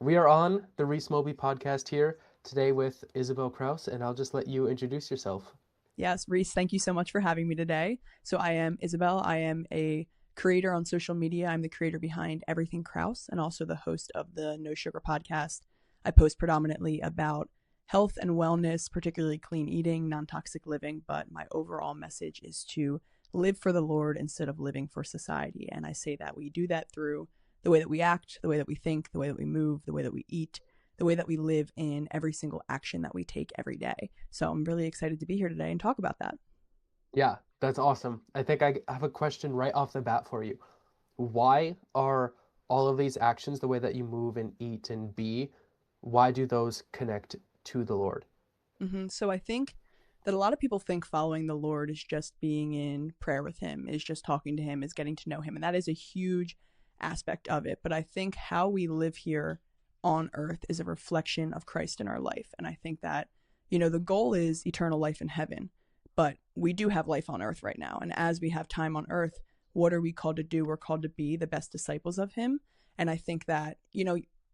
We are on the Reese Moby podcast here today with Isabelle Krause, and I'll just let you introduce yourself. Yes, Reese, thank you so much for having me today. So I am Isabelle. I am a creator on social media. I'm the creator behind Everything Krause and also the host of the No Sugar podcast. I post predominantly about health and wellness, particularly clean eating, non-toxic living, but my overall message is to live for the Lord instead of living for society. And I say that we do that through the way that we act, the way that we think, the way that we move, the way that we eat, the way that we live in every single action that we take every day. So I'm really excited to be here today and talk about that. Yeah, that's awesome. I think I have a question right off the bat for you. Why are all of these actions, the way that you move and eat and be, why do those connect to the Lord? So I think that a lot of people think following the Lord is just being in prayer with him, is just talking to him, is getting to know him. And that is a huge aspect of it. But I think how we live here on earth is a reflection of Christ in our life. And I think that, the goal is eternal life in heaven, but we do have life on earth right now. And as we have time on earth, what are we called to do? We're called to be the best disciples of him. And I think that,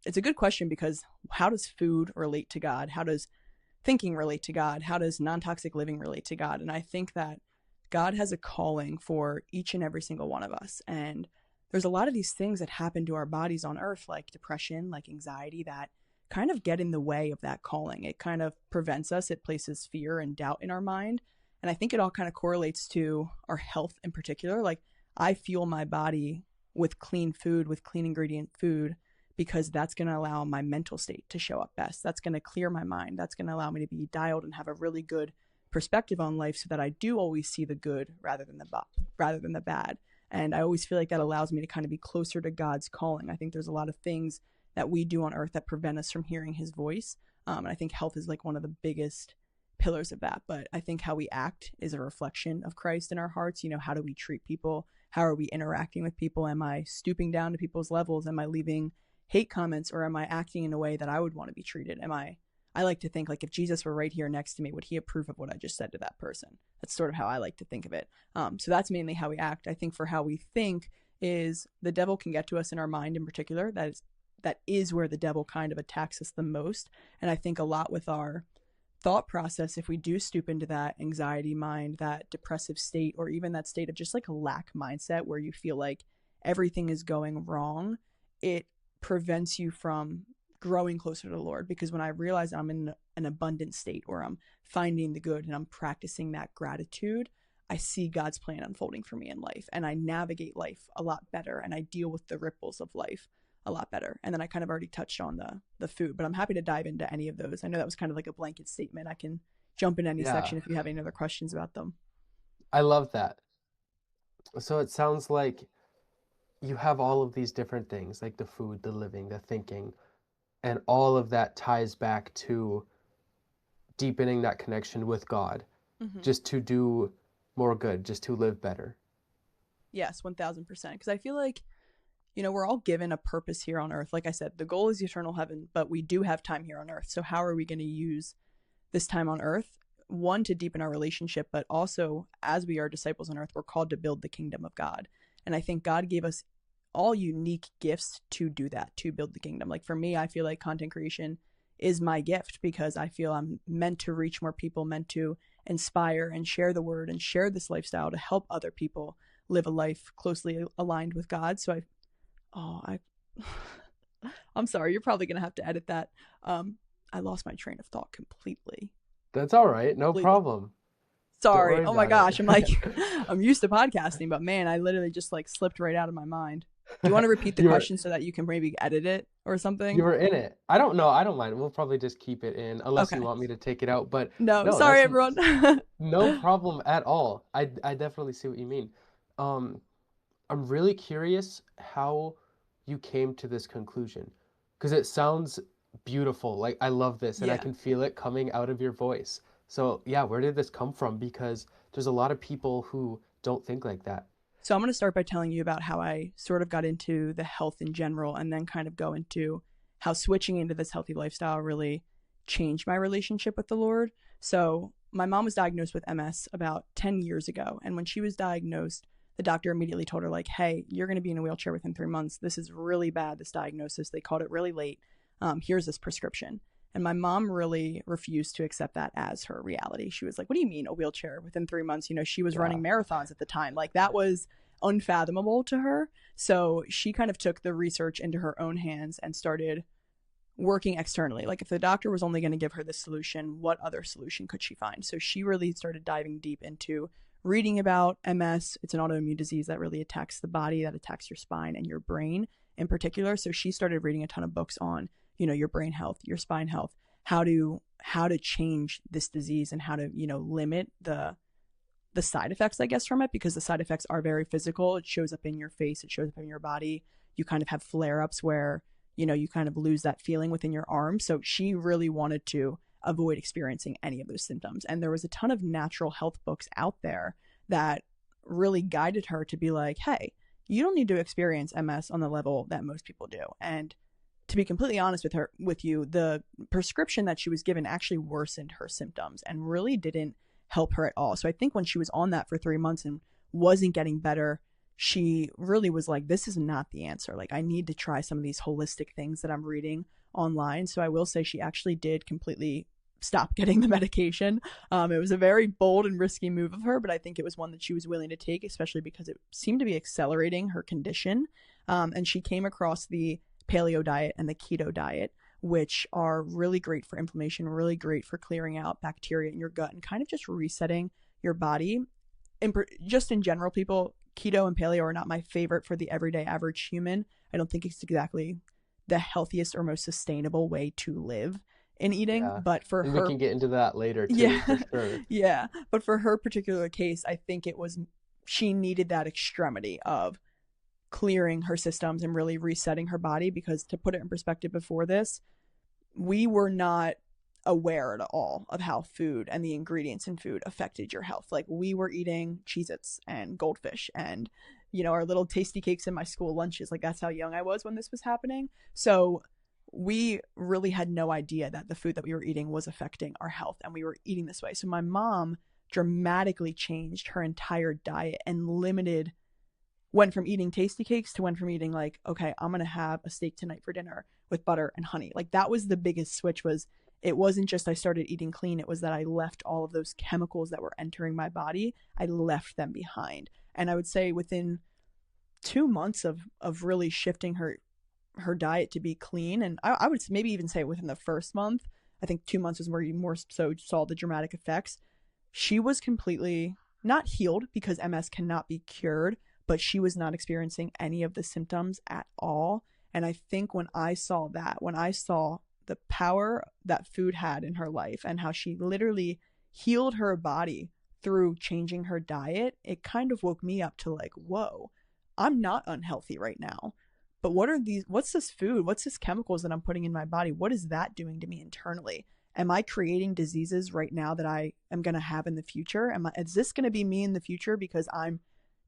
it's a good question because how does food relate to God? How does thinking relate to God? How does non-toxic living relate to God? And I think that God has a calling for each and every single one of us. And there's a lot of these things that happen to our bodies on earth, like depression, like anxiety, that kind of get in the way of that calling. It kind of prevents us. It places fear and doubt in our mind. And I think it all kind of correlates to our health in particular. Like I fuel my body with clean food, with clean ingredient food, because that's going to allow my mental state to show up best. That's going to clear my mind. That's going to allow me to be dialed and have a really good perspective on life so that I do always see the good rather than the bad. And I always feel like that allows me to kind of be closer to God's calling. I think there's a lot of things that we do on earth that prevent us from hearing his voice. And I think health is like one of the biggest pillars of that. But I think how we act is a reflection of Christ in our hearts. How do we treat people? How are we interacting with people? Am I stooping down to people's levels? Am I leaving hate comments, or am I acting in a way that I would want to be treated? I like to think like if Jesus were right here next to me, would he approve of what I just said to that person? That's sort of how I like to think of it. So that's mainly how we act. I think for how we think is the devil can get to us in our mind in particular. That is where the devil kind of attacks us the most. And I think a lot with our thought process, if we do stoop into that anxiety mind, that depressive state, or even that state of just like a lack mindset where you feel like everything is going wrong, it prevents you from growing closer to the Lord. Because when I realize I'm in an abundant state where I'm finding the good and I'm practicing that gratitude, I see God's plan unfolding for me in life, and I navigate life a lot better, and I deal with the ripples of life a lot better. And then I kind of already touched on the food, but I'm happy to dive into any of those. I know that was kind of like a blanket statement. I can jump in any Yeah, section if you have any other questions about them. I love that. So it sounds like you have all of these different things, like the food, the living, the thinking, and all of that ties back to deepening that connection with God, Mm-hmm. just to do more good, just to live better. Yes, 1000%. Because I feel like, we're all given a purpose here on earth. Like I said, the goal is eternal heaven, but we do have time here on earth. So how are we going to use this time on earth? One, to deepen our relationship, but also as we are disciples on earth, we're called to build the kingdom of God. And I think God gave us all unique gifts to do that, to build the kingdom. Like for me, I feel like content creation is my gift because I feel I'm meant to reach more people, meant to inspire and share the word and share this lifestyle to help other people live a life closely aligned with God. So I I'm sorry, you're probably gonna have to edit that. I lost my train of thought completely. That's all right, no Completely. problem. Don't Sorry. worry Oh my about it. gosh. I'm like, I'm used to podcasting, but man, I literally just like slipped right out of my mind. Do you want to repeat the You were question so that you can maybe edit it or you something? were in it. I don't know. I don't mind. We'll probably just keep it in unless you Okay. want me to take it out. But No, no, sorry that's everyone. no problem at all. I definitely see what you mean. Um, I'm really curious how you came to this conclusion because it sounds beautiful. Like I love this and I Yeah. can feel it coming out of your voice. So, yeah, where did this come from? Because there's a lot of people who don't think like that. So I'm going to start by telling you about how I sort of got into the health in general and then kind of go into how switching into this healthy lifestyle really changed my relationship with the Lord. So my mom was diagnosed with MS about 10 years ago. And when she was diagnosed, the doctor immediately told her, like, hey, you're going to be in a wheelchair within 3 months. This is really bad, this diagnosis. They called it really late. Here's this prescription. And my mom really refused to accept that as her reality. She was like, what do you mean a wheelchair within 3 months? She was Yeah. running marathons at the time. Like, that was unfathomable to her. So she kind of took the research into her own hands and started working externally. Like, if the doctor was only going to give her this solution, what other solution could she find? So she really started diving deep into reading about MS. It's an autoimmune disease that really attacks the body, that attacks your spine and your brain in particular. So she started reading a ton of books on, your brain health, your spine health, how to change this disease and how to, limit the side effects, I guess, from it, because the side effects are very physical. It shows up in your face, it shows up in your body. You kind of have flare-ups where, you kind of lose that feeling within your arm. So she really wanted to avoid experiencing any of those symptoms. And there was a ton of natural health books out there that really guided her to be like, hey, you don't need to experience MS on the level that most people do. And to be completely honest with you, the prescription that she was given actually worsened her symptoms and really didn't help her at all. So I think when she was on that for 3 months and wasn't getting better, she really was like, this is not the answer. Like, I need to try some of these holistic things that I'm reading online. So I will say she actually did completely stop getting the medication. It was a very bold and risky move of her, but I think it was one that she was willing to take, especially because it seemed to be accelerating her condition. And she came across the paleo diet and the keto diet, which are really great for inflammation, really great for clearing out bacteria in your gut and kind of just resetting your body. Just in general, people, keto and paleo are not my favorite for the everyday average human. I don't think it's exactly the healthiest or most sustainable way to live in eating, Yeah. but for And we her, can get into that later too, yeah, for sure. yeah, but for her particular case, I think she needed that extremity of clearing her systems and really resetting her body, because to put it in perspective, before this, we were not aware at all of how food and the ingredients in food affected your health. Like, we were eating Cheez-Its and goldfish and, our little tasty cakes in my school lunches. Like, that's how young I was when this was happening. So we really had no idea that the food that we were eating was affecting our health, and we were eating this way. So my mom dramatically changed her entire diet and went from eating tasty cakes to went from eating like, okay, I'm going to have a steak tonight for dinner with butter and honey. Like, that was the biggest switch. It wasn't just I started eating clean. It was that I left all of those chemicals that were entering my body. I left them behind. And I would say within 2 months of really shifting her diet to be clean, and I would maybe even say within the first month, I think 2 months was where you more so saw the dramatic effects. She was completely not healed, because MS cannot be cured, but she was not experiencing any of the symptoms at all. And I think when I saw the power that food had in her life and how she literally healed her body through changing her diet, it kind of woke me up to like, whoa, I'm not unhealthy right now. But what's this food? What's this chemicals that I'm putting in my body? What is that doing to me internally? Am I creating diseases right now that I am going to have in the future? Is this going to be me in the future because I'm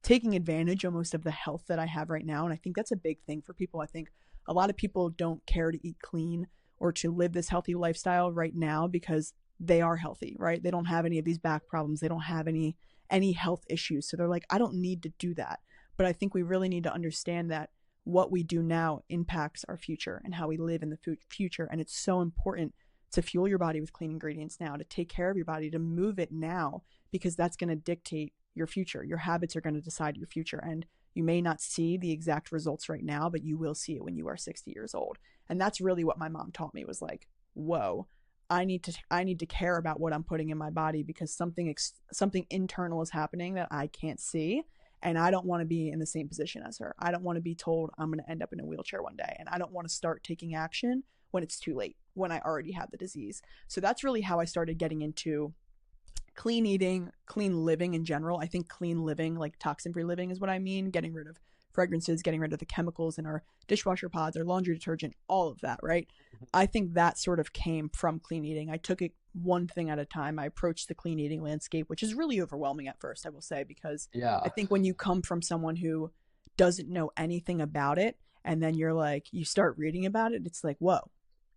taking advantage almost of the health that I have right now? And I think that's a big thing for people. I think a lot of people don't care to eat clean or to live this healthy lifestyle right now because they are healthy, right? They don't have any of these back problems. They don't have any health issues. So they're like, I don't need to do that. But I think we really need to understand that what we do now impacts our future and how we live in the future. And it's so important to fuel your body with clean ingredients now, to take care of your body, to move it now, because that's going to dictate your future. Your habits are going to decide your future. And you may not see the exact results right now, but you will see it when you are 60 years old. And that's really what my mom taught me, was like, whoa, I need to care about what I'm putting in my body, because something internal is happening that I can't see. And I don't want to be in the same position as her. I don't want to be told I'm going to end up in a wheelchair one day. And I don't want to start taking action when it's too late, when I already have the disease. So that's really how I started getting into clean eating, clean living in general. I think clean living, like toxin-free living, is what I mean. Getting rid of fragrances, getting rid of the chemicals in our dishwasher pods, our laundry detergent, all of that, right? I think that sort of came from clean eating. I took it one thing at a time. I approached the clean eating landscape, which is really overwhelming at first, I will say, because I Yeah. think when you come from someone who doesn't know anything about it, and then you start reading about it, it's like, whoa,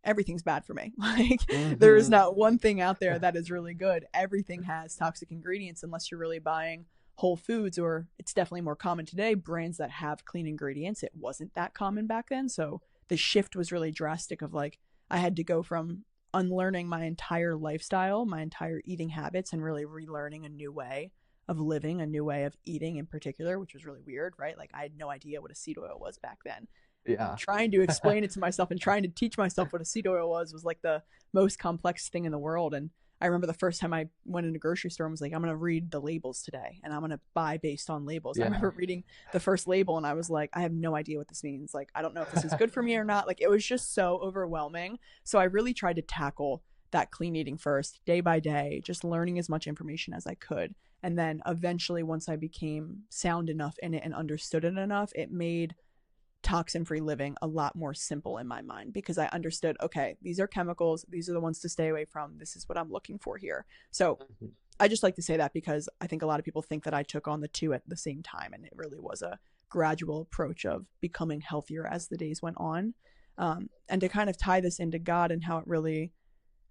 everything's bad for me. Like, there is Hmm. not one thing out there that is really good. Everything has toxic ingredients, unless you're really buying Whole Foods, or it's definitely more common today, brands that have clean ingredients. It wasn't that common back then. So the shift was really drastic of like, I had to go from unlearning my entire lifestyle, my entire eating habits, and really relearning a new way of living, a new way of eating in particular, which was really weird, right? Like I had no idea what a seed oil was back then. Yeah. Trying to explain it to myself and trying to teach myself what a seed oil was like the most complex thing in the world. And I remember the first time I went in a grocery store and was like, I'm going to read the labels today and I'm going to buy based on labels. I Yeah. remember reading the first label and I was like, I have no idea what this means. Like, I don't know if this is good for me or not. Like, it was just so overwhelming. So I really tried to tackle that clean eating first, day by day, just learning as much information as I could. And then eventually, once I became sound enough in it and understood it enough, it made toxin free living a lot more simple in my mind because I understood, okay, these are chemicals, these are the ones to stay away from, this is what I'm looking for here. So I just like to say that because I think a lot of people think that I took on the two at the same time, and it really was a gradual approach of becoming healthier as the days went on. And to kind of tie this into God and how it really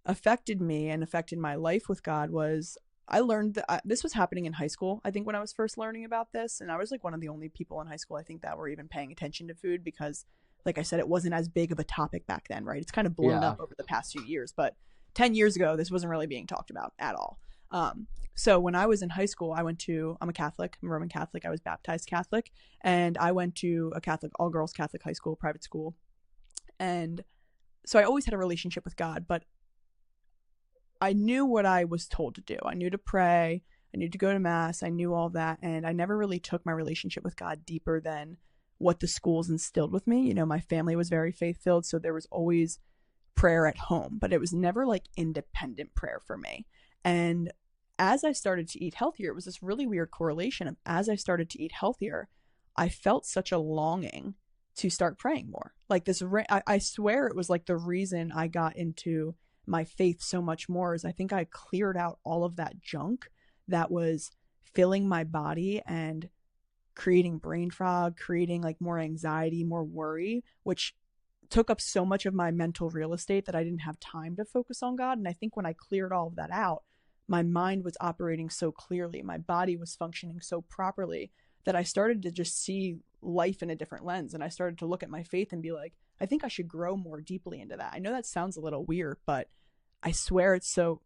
affected me and affected my life with God was I learned that this was happening in high school. I think when I was first learning about this, and I was like one of the only people in high school, I think, that were even paying attention to food because, like I said, it wasn't as big of a topic back then, right? It's kind of blown Yeah. up over the past few years, but 10 years ago, this wasn't really being talked about at all. So when I was in high school, I'm a Catholic, I'm a Roman Catholic. I was baptized Catholic, and I went to a Catholic, all girls Catholic high school, private school. And so I always had a relationship with God, but I knew what I was told to do. I knew to pray. I knew to go to mass. I knew all that. And I never really took my relationship with God deeper than what the schools instilled with me. You know, my family was very faith filled. So there was always prayer at home, but it was never like independent prayer for me. And as I started to eat healthier, it was this really weird correlation of as I started to eat healthier, I felt such a longing to start praying more. Like this, I swear it was like the reason I got into my faith so much more is I think I cleared out all of that junk that was filling my body and creating brain fog, creating like more anxiety, more worry, which took up so much of my mental real estate that I didn't have time to focus on God. And I think when I cleared all of that out, my mind was operating so clearly, my body was functioning so properly that I started to just see life in a different lens. And I started to look at my faith and be like, I think I should grow more deeply into that. I know that sounds a little weird, but I swear it's so,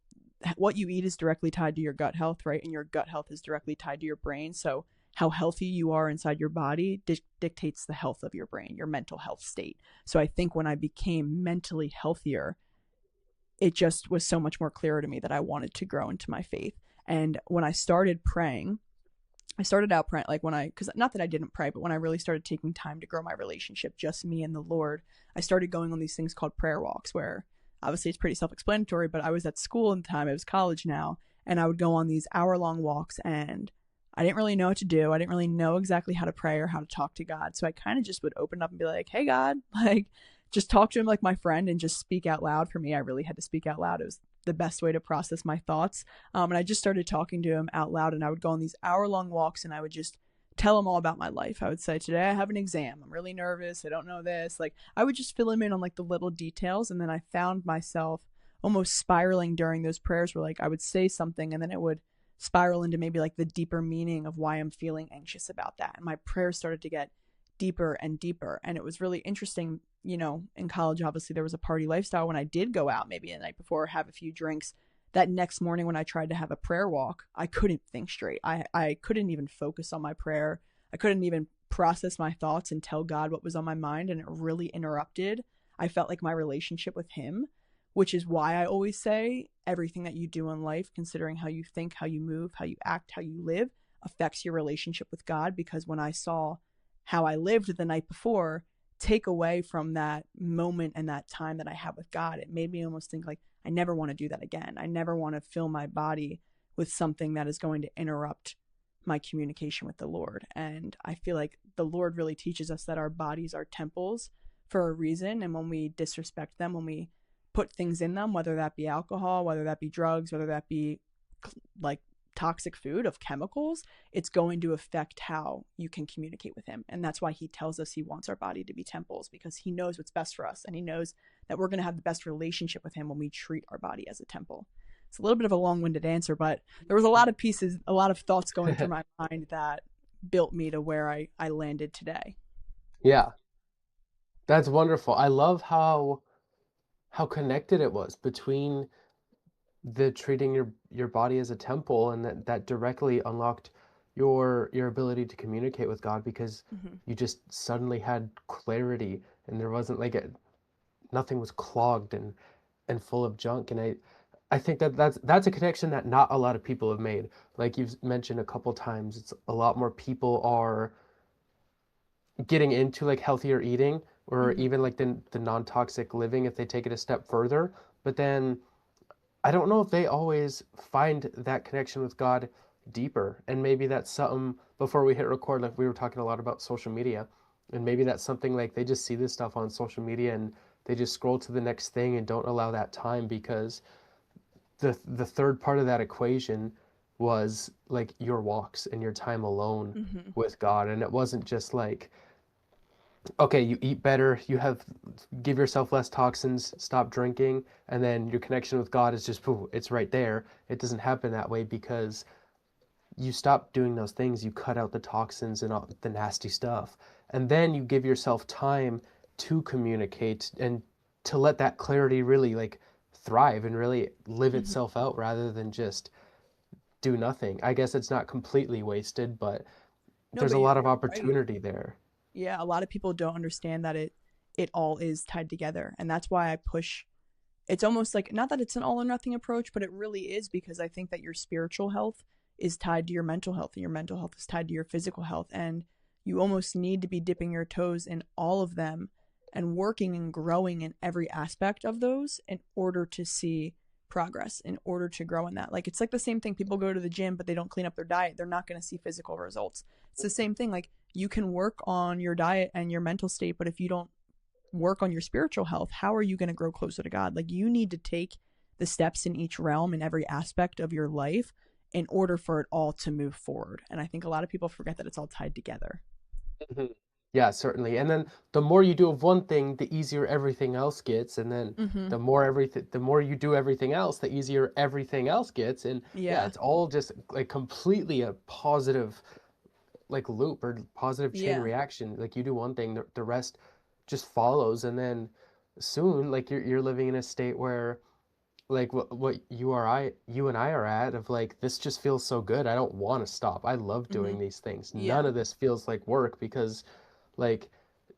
what you eat is directly tied to your gut health, right? And your gut health is directly tied to your brain. So how healthy you are inside your body dictates the health of your brain, your mental health state. So I think when I became mentally healthier, it just was so much more clear to me that I wanted to grow into my faith. And when I started praying, I started out praying, like because not that I didn't pray, but when I really started taking time to grow my relationship, just me and the Lord, I started going on these things called prayer walks where obviously it's pretty self-explanatory, but I was at school at the time, it was college now, and I would go on these hour-long walks and I didn't really know what to do. I didn't really know exactly how to pray or how to talk to God. So I kind of just would open up and be like, hey, God, like just talk to him like my friend and just speak out loud. For me, I really had to speak out loud. It was the best way to process my thoughts. And I just started talking to him out loud, and I would go on these hour-long walks and I would just tell him all about my life. I would say, today I have an exam. I'm really nervous. I don't know this. Like I would just fill him in on like the little details. And then I found myself almost spiraling during those prayers where like I would say something and then it would spiral into maybe like the deeper meaning of why I'm feeling anxious about that. And my prayers started to get deeper and deeper. And it was really interesting. You know, in college, obviously there was a party lifestyle. When I did go out maybe the night before, have a few drinks, that next morning when I tried to have a prayer walk, I couldn't think straight. I couldn't even focus on my prayer. I couldn't even process my thoughts and tell God what was on my mind. And it really interrupted. I felt like my relationship with him, which is why I always say everything that you do in life, considering how you think, how you move, how you act, how you live, affects your relationship with God. Because when I saw how I lived the night before, take away from that moment and that time that I had with God, it made me almost think like, I never want to do that again. I never want to fill my body with something that is going to interrupt my communication with the Lord. And I feel like the Lord really teaches us that our bodies are temples for a reason. And when we disrespect them, when we put things in them, whether that be alcohol, whether that be drugs, whether that be like toxic food of chemicals, it's going to affect how you can communicate with him. And that's why he tells us he wants our body to be temples, because he knows what's best for us. And he knows that we're going to have the best relationship with him when we treat our body as a temple. It's a little bit of a long-winded answer, but there was a lot of pieces, a lot of thoughts going through my mind that built me to where I landed today. Yeah. That's wonderful. I love how connected it was between the treating your body as a temple, and that directly unlocked your ability to communicate with God, because Hmm. you just suddenly had clarity, and there wasn't like nothing was clogged and full of junk. And I think that's a connection that not a lot of people have made. Like you've mentioned a couple times, it's a lot more people are getting into like healthier eating, or Hmm. even like the non-toxic living if they take it a step further. But then I don't know if they always find that connection with God deeper. And maybe that's something, before we hit record, like we were talking a lot about social media. And maybe that's something like they just see this stuff on social media and they just scroll to the next thing and don't allow that time, because the third part of that equation was like your walks and your time alone Hmm. with God. And it wasn't just like, okay, you eat better, you have give yourself less toxins, stop drinking, and then your connection with God is just poof, it's right there. It doesn't happen that way, because you stop doing those things, you cut out the toxins and all the nasty stuff, and then you give yourself time to communicate and to let that clarity really like thrive and really live Hmm. itself out, rather than just do nothing. I guess it's not completely wasted, but No, there's but a lot of you're right. opportunity there. Yeah, a lot of people don't understand that it all is tied together, and that's why I push. It's almost like, not that it's an all or nothing approach, but it really is, because I think that your spiritual health is tied to your mental health, and your mental health is tied to your physical health, and you almost need to be dipping your toes in all of them and working and growing in every aspect of those in order to see progress, in order to grow in that. Like, it's like the same thing, people go to the gym but they don't clean up their diet, they're not going to see physical results. It's the same thing, like, you can work on your diet and your mental state, but if you don't work on your spiritual health, how are you going to grow closer to God? Like, you need to take the steps in each realm, in every aspect of your life, in order for it all to move forward. And I think a lot of people forget that it's all tied together. Mhm. Yeah, certainly. And then the more you do of one thing, the easier everything else gets. And then Mm-hmm. the more you do everything else, the easier everything else gets. And yeah, Yeah. it's all just like completely a positive like loop or positive chain Yeah. reaction. Like you do one thing, the rest just follows. And then soon, like you're living in a state where like what you and I are at, of like, this just feels so good. I don't want to stop. I love Mm-hmm. doing these things. None Yeah. of this feels like work, because like,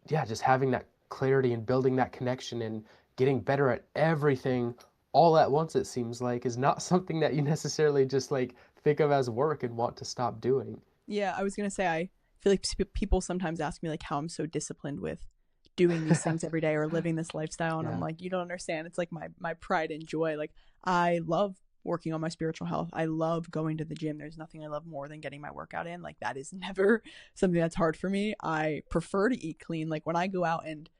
yeah, just having that clarity and building that connection and getting better at everything all at once, it seems like, is not something that you necessarily just like think of as work and want to stop doing. Yeah. I was going to say, I feel like people sometimes ask me, like, how I'm so disciplined with doing these things every day or living this lifestyle. And I'm Yeah. like, you don't understand. It's like my pride and joy. Like, I love working on my spiritual health. I love going to the gym. There's nothing I love more than getting my workout in. Like, that is never something that's hard for me. I prefer to eat clean. Like, when I go out and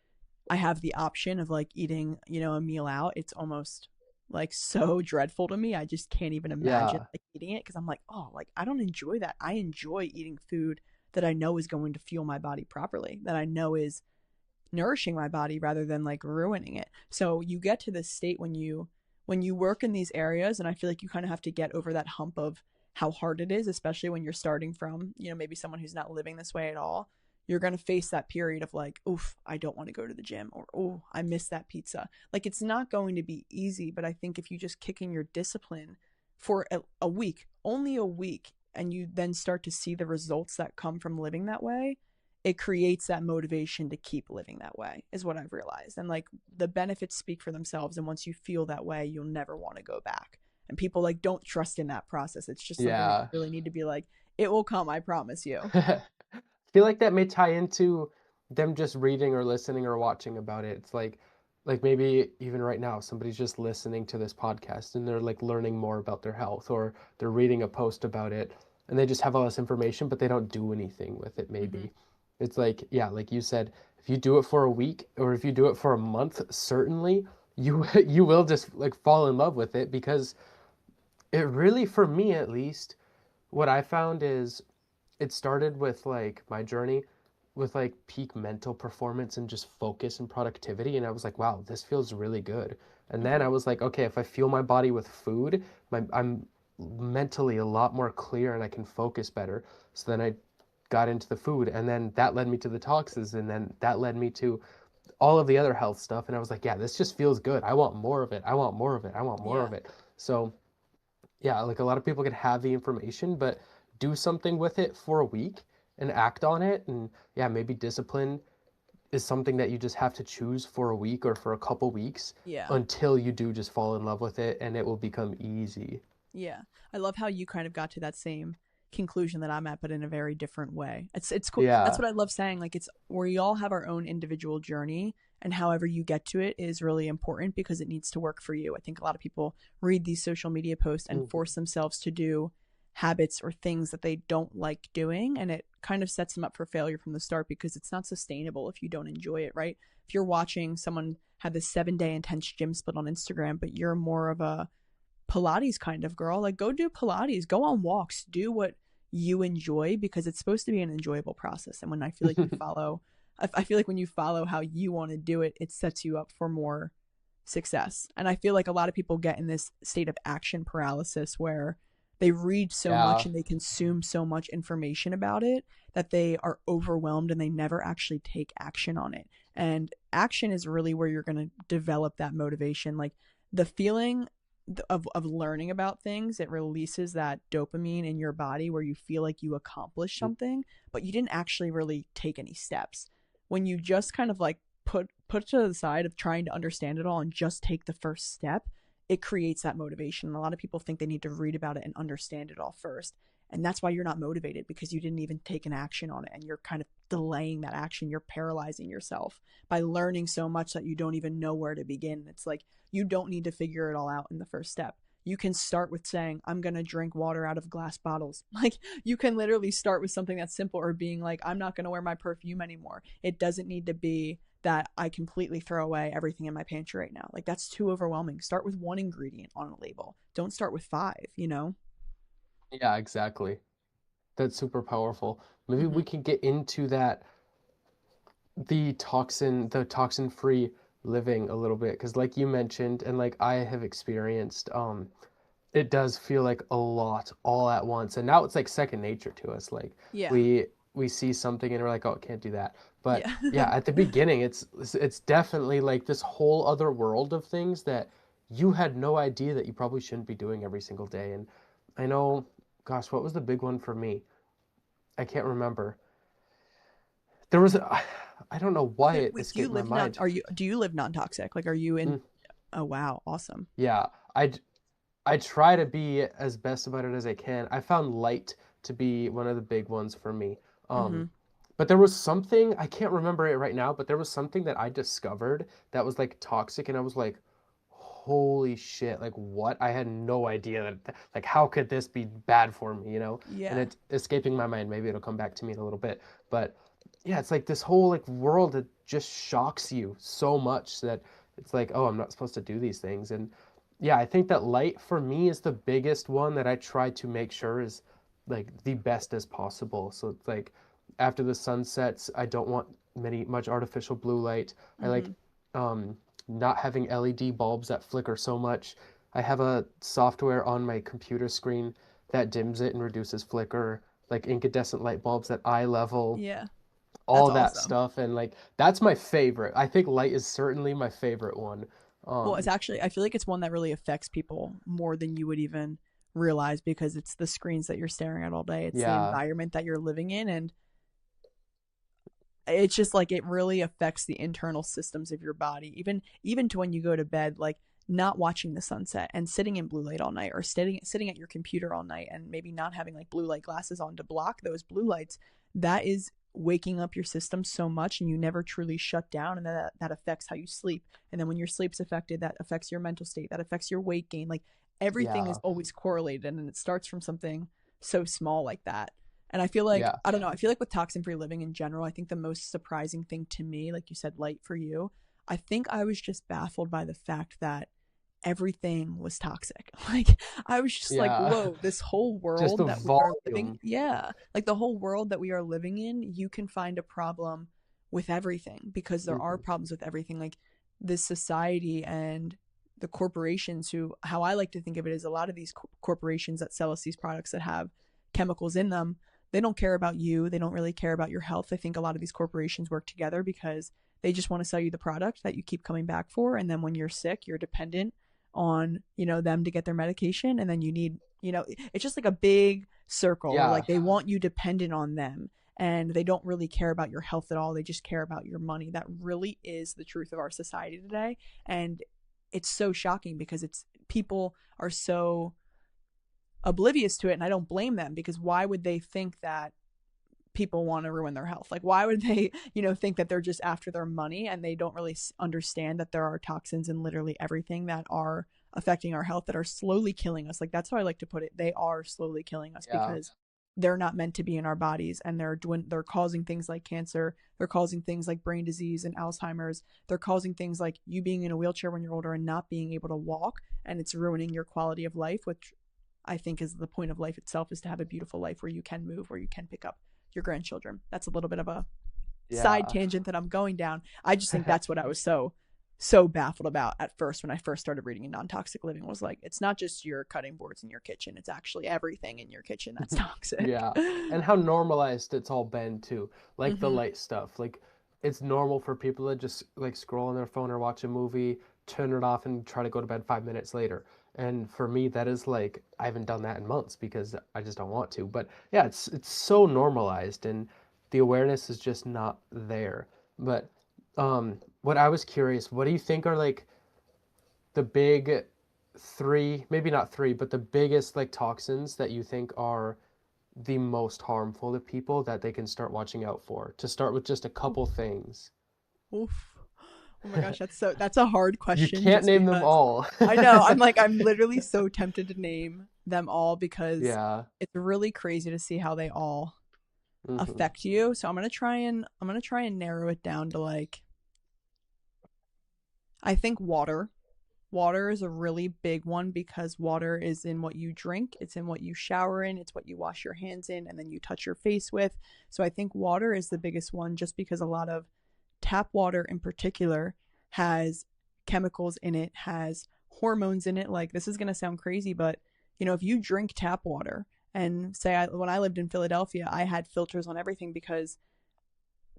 I have the option of like eating, a meal out, it's almost like so dreadful to me. I just can't even imagine Yeah. like eating it, because I'm like, oh, like, I don't enjoy that. I enjoy eating food that I know is going to fuel my body properly, that I know is nourishing my body rather than like ruining it. So you get to this state when you work in these areas, and I feel like you kind of have to get over that hump of how hard it is, especially when you're starting from, maybe someone who's not living this way at all. You're going to face that period of like, oof, I don't want to go to the gym, or oh, I miss that pizza. Like, it's not going to be easy, but I think if you just kick in your discipline for a week, only a week, and you then start to see the results that come from living that way, it creates that motivation to keep living that way, is what I've realized. And like, the benefits speak for themselves, and once you feel that way, you'll never want to go back. And people like don't trust in that process. It's just something that you Yeah. really need to be like, it will come, I promise you. I feel like that may tie into them just reading or listening or watching about it. It's like maybe even right now somebody's just listening to this podcast and they're like learning more about their health, or they're reading a post about it, and they just have all this information but they don't do anything with it Mm-hmm. maybe. It's like, yeah, like you said, if you do it for a week or if you do it for a month, certainly you you will just like fall in love with it, because it really, for me at least, what I found is it started with like my journey with like peak mental performance and just focus and productivity. And I was like, wow, this feels really good. And then Mm-hmm. I was like, okay, if I fuel my body with food, I'm mentally a lot more clear and I can focus better. So then I got into the food, and then that led me to the toxins, and then that led me to all of the other health stuff, and I was like, yeah, this just feels good. I want more of it. I want more of it. I want more Yeah. of it. So yeah, like a lot of people can have the information, but do something with it for a week and act on it. And yeah, maybe discipline is something that you just have to choose for a week or for a couple weeks Yeah. until you do just fall in love with it and it will become easy. Yeah. I love how you kind of got to that same conclusion that I'm at, but in a very different way. It's cool. That's Yeah. what I love saying. Like it's we all have our own individual journey, and however you get to it is really important because it needs to work for you. I think a lot of people read these social media posts and Mhm. force themselves to do habits or things that they don't like doing, and it kind of sets them up for failure from the start because it's not sustainable if you don't enjoy it, right? If you're watching someone have this 7-day intense gym split on Instagram, but you're more of a Pilates kind of girl, like go do Pilates, go on walks, do what you enjoy because it's supposed to be an enjoyable process. And when I feel like you follow, I feel like when you follow how you want to do it, it sets you up for more success. And I feel like a lot of people get in this state of action paralysis where they read so much Yeah. and they consume so much information about it that they are overwhelmed and they never actually take action on it. And action is really where you're going to develop that motivation. Like the feeling of learning about things, it releases that dopamine in your body where you feel like you accomplished something, but you didn't actually really take any steps. When you just kind of like put to the side of trying to understand it all and just take the first step, it creates that motivation. And a lot of people think they need to read about it and understand it all first. And that's why you're not motivated because you didn't even take an action on it and you're kind of delaying that action. You're paralyzing yourself by learning so much that you don't even know where to begin. It's like you don't need to figure it all out in the first step. You can start with saying, I'm going to drink water out of glass bottles. Like, you can literally start with something that's simple, or being like, I'm not going to wear my perfume anymore. It doesn't need to be that I completely throw away everything in my pantry right now. Like, that's too overwhelming. Start with one ingredient on a label. Don't start with five, you know? Yeah, exactly. That's super powerful. Maybe Mm-hmm. we can get into that the toxin free living a little bit because like you mentioned and like I have experienced it does feel like a lot all at once and now it's like second nature to us like Yeah. we we see something and we're like, oh, can't do that. But Yeah. yeah, at the beginning it's definitely like this whole other world of things that you had no idea that you probably shouldn't be doing every single day. And I know, gosh, what was the big one for me? I can't remember. There was a, I don't know why Okay, it wait, escaped my mind. do you live non-toxic? Like, are you in, Mm, oh, wow, awesome. yeah, I try to be as best about it as I can. I found light to be one of the big ones for me. Mm-hmm. Um, but there was something, I can't remember it right now, but there was something that I discovered that was like toxic, and I was like, holy shit, like what? I had no idea that, like, how could this be bad for me, you know? And Yeah. it's escaping my mind. Maybe it'll come back to me in a little bit. But yeah, it's like this whole like world that just shocks you so much that it's like, oh, I'm not supposed to do these things. And yeah, I think that light for me is the biggest one that I try to make sure is like the best as possible. So it's like after the sun sets, I don't want much artificial blue light. I like Mm-hmm. um, not having LED bulbs that flicker so much. I have a software on my computer screen that dims it and reduces flicker, like incandescent light bulbs at eye level, Yeah. That's all that awesome. stuff. And like that's my favorite. I think light is certainly my favorite one. Well, it's Um, actually, I feel like it's one that really affects people more than you would even realize because it's the screens that you're staring at all day. It's the yeah, environment that you're living in. And it's just like it really affects the internal systems of your body. Even to when you go to bed, like not watching the sunset and sitting in blue light all night, or sitting at your computer all night and maybe not having like blue light glasses on to block those blue lights, that is waking up your system so much and you never truly shut down, and that affects how you sleep. And then when your sleep's affected, that affects your mental state, that affects your weight gain. Like everything is yeah, always correlated, and it starts from something so small like that. And I feel like, yeah. I don't know, I feel like with toxin free living in general, I think the most surprising thing to me, like you said, light for you, I think I was just baffled by the fact that everything was toxic. Like, I was just like, Yeah. whoa, this whole Just world the that we are living, volume. yeah, like the whole world that we are living in, you can find a problem with everything because there are Hmm. problems with everything. Like, this society and the corporations who, how I like to think of it is a lot of these corporations that sell us these products that have chemicals in them, they don't care about you. They don't really care about your health. I think a lot of these corporations work together because they just want to sell you the product that you keep coming back for. And then when you're sick, you're dependent on, them to get their medication. And then you need, it's just like a big circle where Yeah. like they want you dependent on them, and they don't really care about your health at all. They just care about your money. That really is the truth of our society today. And it's so shocking because people are so oblivious to it, and I don't blame them, because why would they think that people want to ruin their health? Like, why would they, think that they're just after their money, and they don't really understand that there are toxins in literally everything that are affecting our health, that are slowly killing us. Like, that's how I like to put it. They are slowly killing us Yeah. because they're not meant to be in our bodies, and they're causing things like cancer. They're causing things like brain disease and Alzheimer's. They're causing things like you being in a wheelchair when you're older and not being able to walk, and it's ruining your quality of life, which I think is the point of life itself, is to have a beautiful life where you can move, where you can pick up your grandchildren. That's a little bit of a side Yeah. tangent that I'm going down. I just think that's what I was so baffled about at first when I first started reading in Non-Toxic Living, was like, it's not just your cutting boards in your kitchen, it's actually everything in your kitchen that's toxic. Yeah. And how normalized it's all been too. Like the Mm-hmm. light stuff. Like it's normal for people to just like scroll on their phone or watch a movie, turn it off and try to go to bed 5 minutes later. And for me, that is like I haven't done that in months because I just don't want to. But yeah, it's so normalized and the awareness is just not there. But what I was curious, what do you think are like the big three, maybe not three, but the biggest like toxins that you think are the most harmful to people that they can start watching out for? To start with just a couple things. Oof. Oh my gosh, that's a hard You question, can't just name them because all. I know I'm literally so tempted to name them all, because Yeah. it's really crazy to see how they all Hmm. affect you. So I'm gonna try and narrow it down to, like, I think water. Water is a really big one, because water is in what you drink, it's in what you shower in, it's what you wash your hands in, and then you touch your face with. So I think water is the biggest one, just because a lot of tap water in particular has chemicals in it, has hormones in it. Like, this is going to sound crazy, but if you drink tap water, and say when I lived in Philadelphia, I had filters on everything, because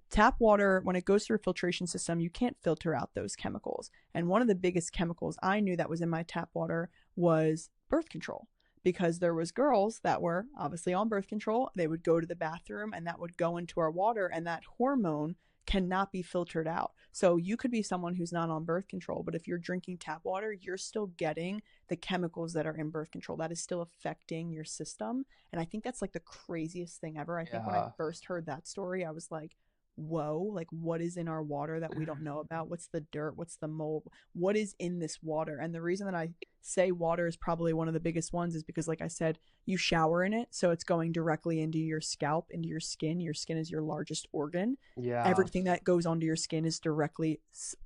tap water, when it goes through a filtration system, you can't filter out those chemicals. And one of the biggest chemicals I knew that was in my tap water was birth control, because there was girls that were obviously on birth control. They would go to the bathroom, and that would go into our water, and that hormone cannot be filtered out. So you could be someone who's not on birth control, but if you're drinking tap water, you're still getting the chemicals that are in birth control. That is still affecting your system. And I think that's like the craziest thing ever. I think when I Yeah. first heard that story, I was like, whoa, like, what is in our water that we don't know about? What's the dirt? What's the mold? What is in this water? And the reason that I say water is probably one of the biggest ones is because, like I said, you shower in it, so it's going directly into your scalp, into your skin. Your skin is your largest organ. Yeah. Everything that goes onto your skin is directly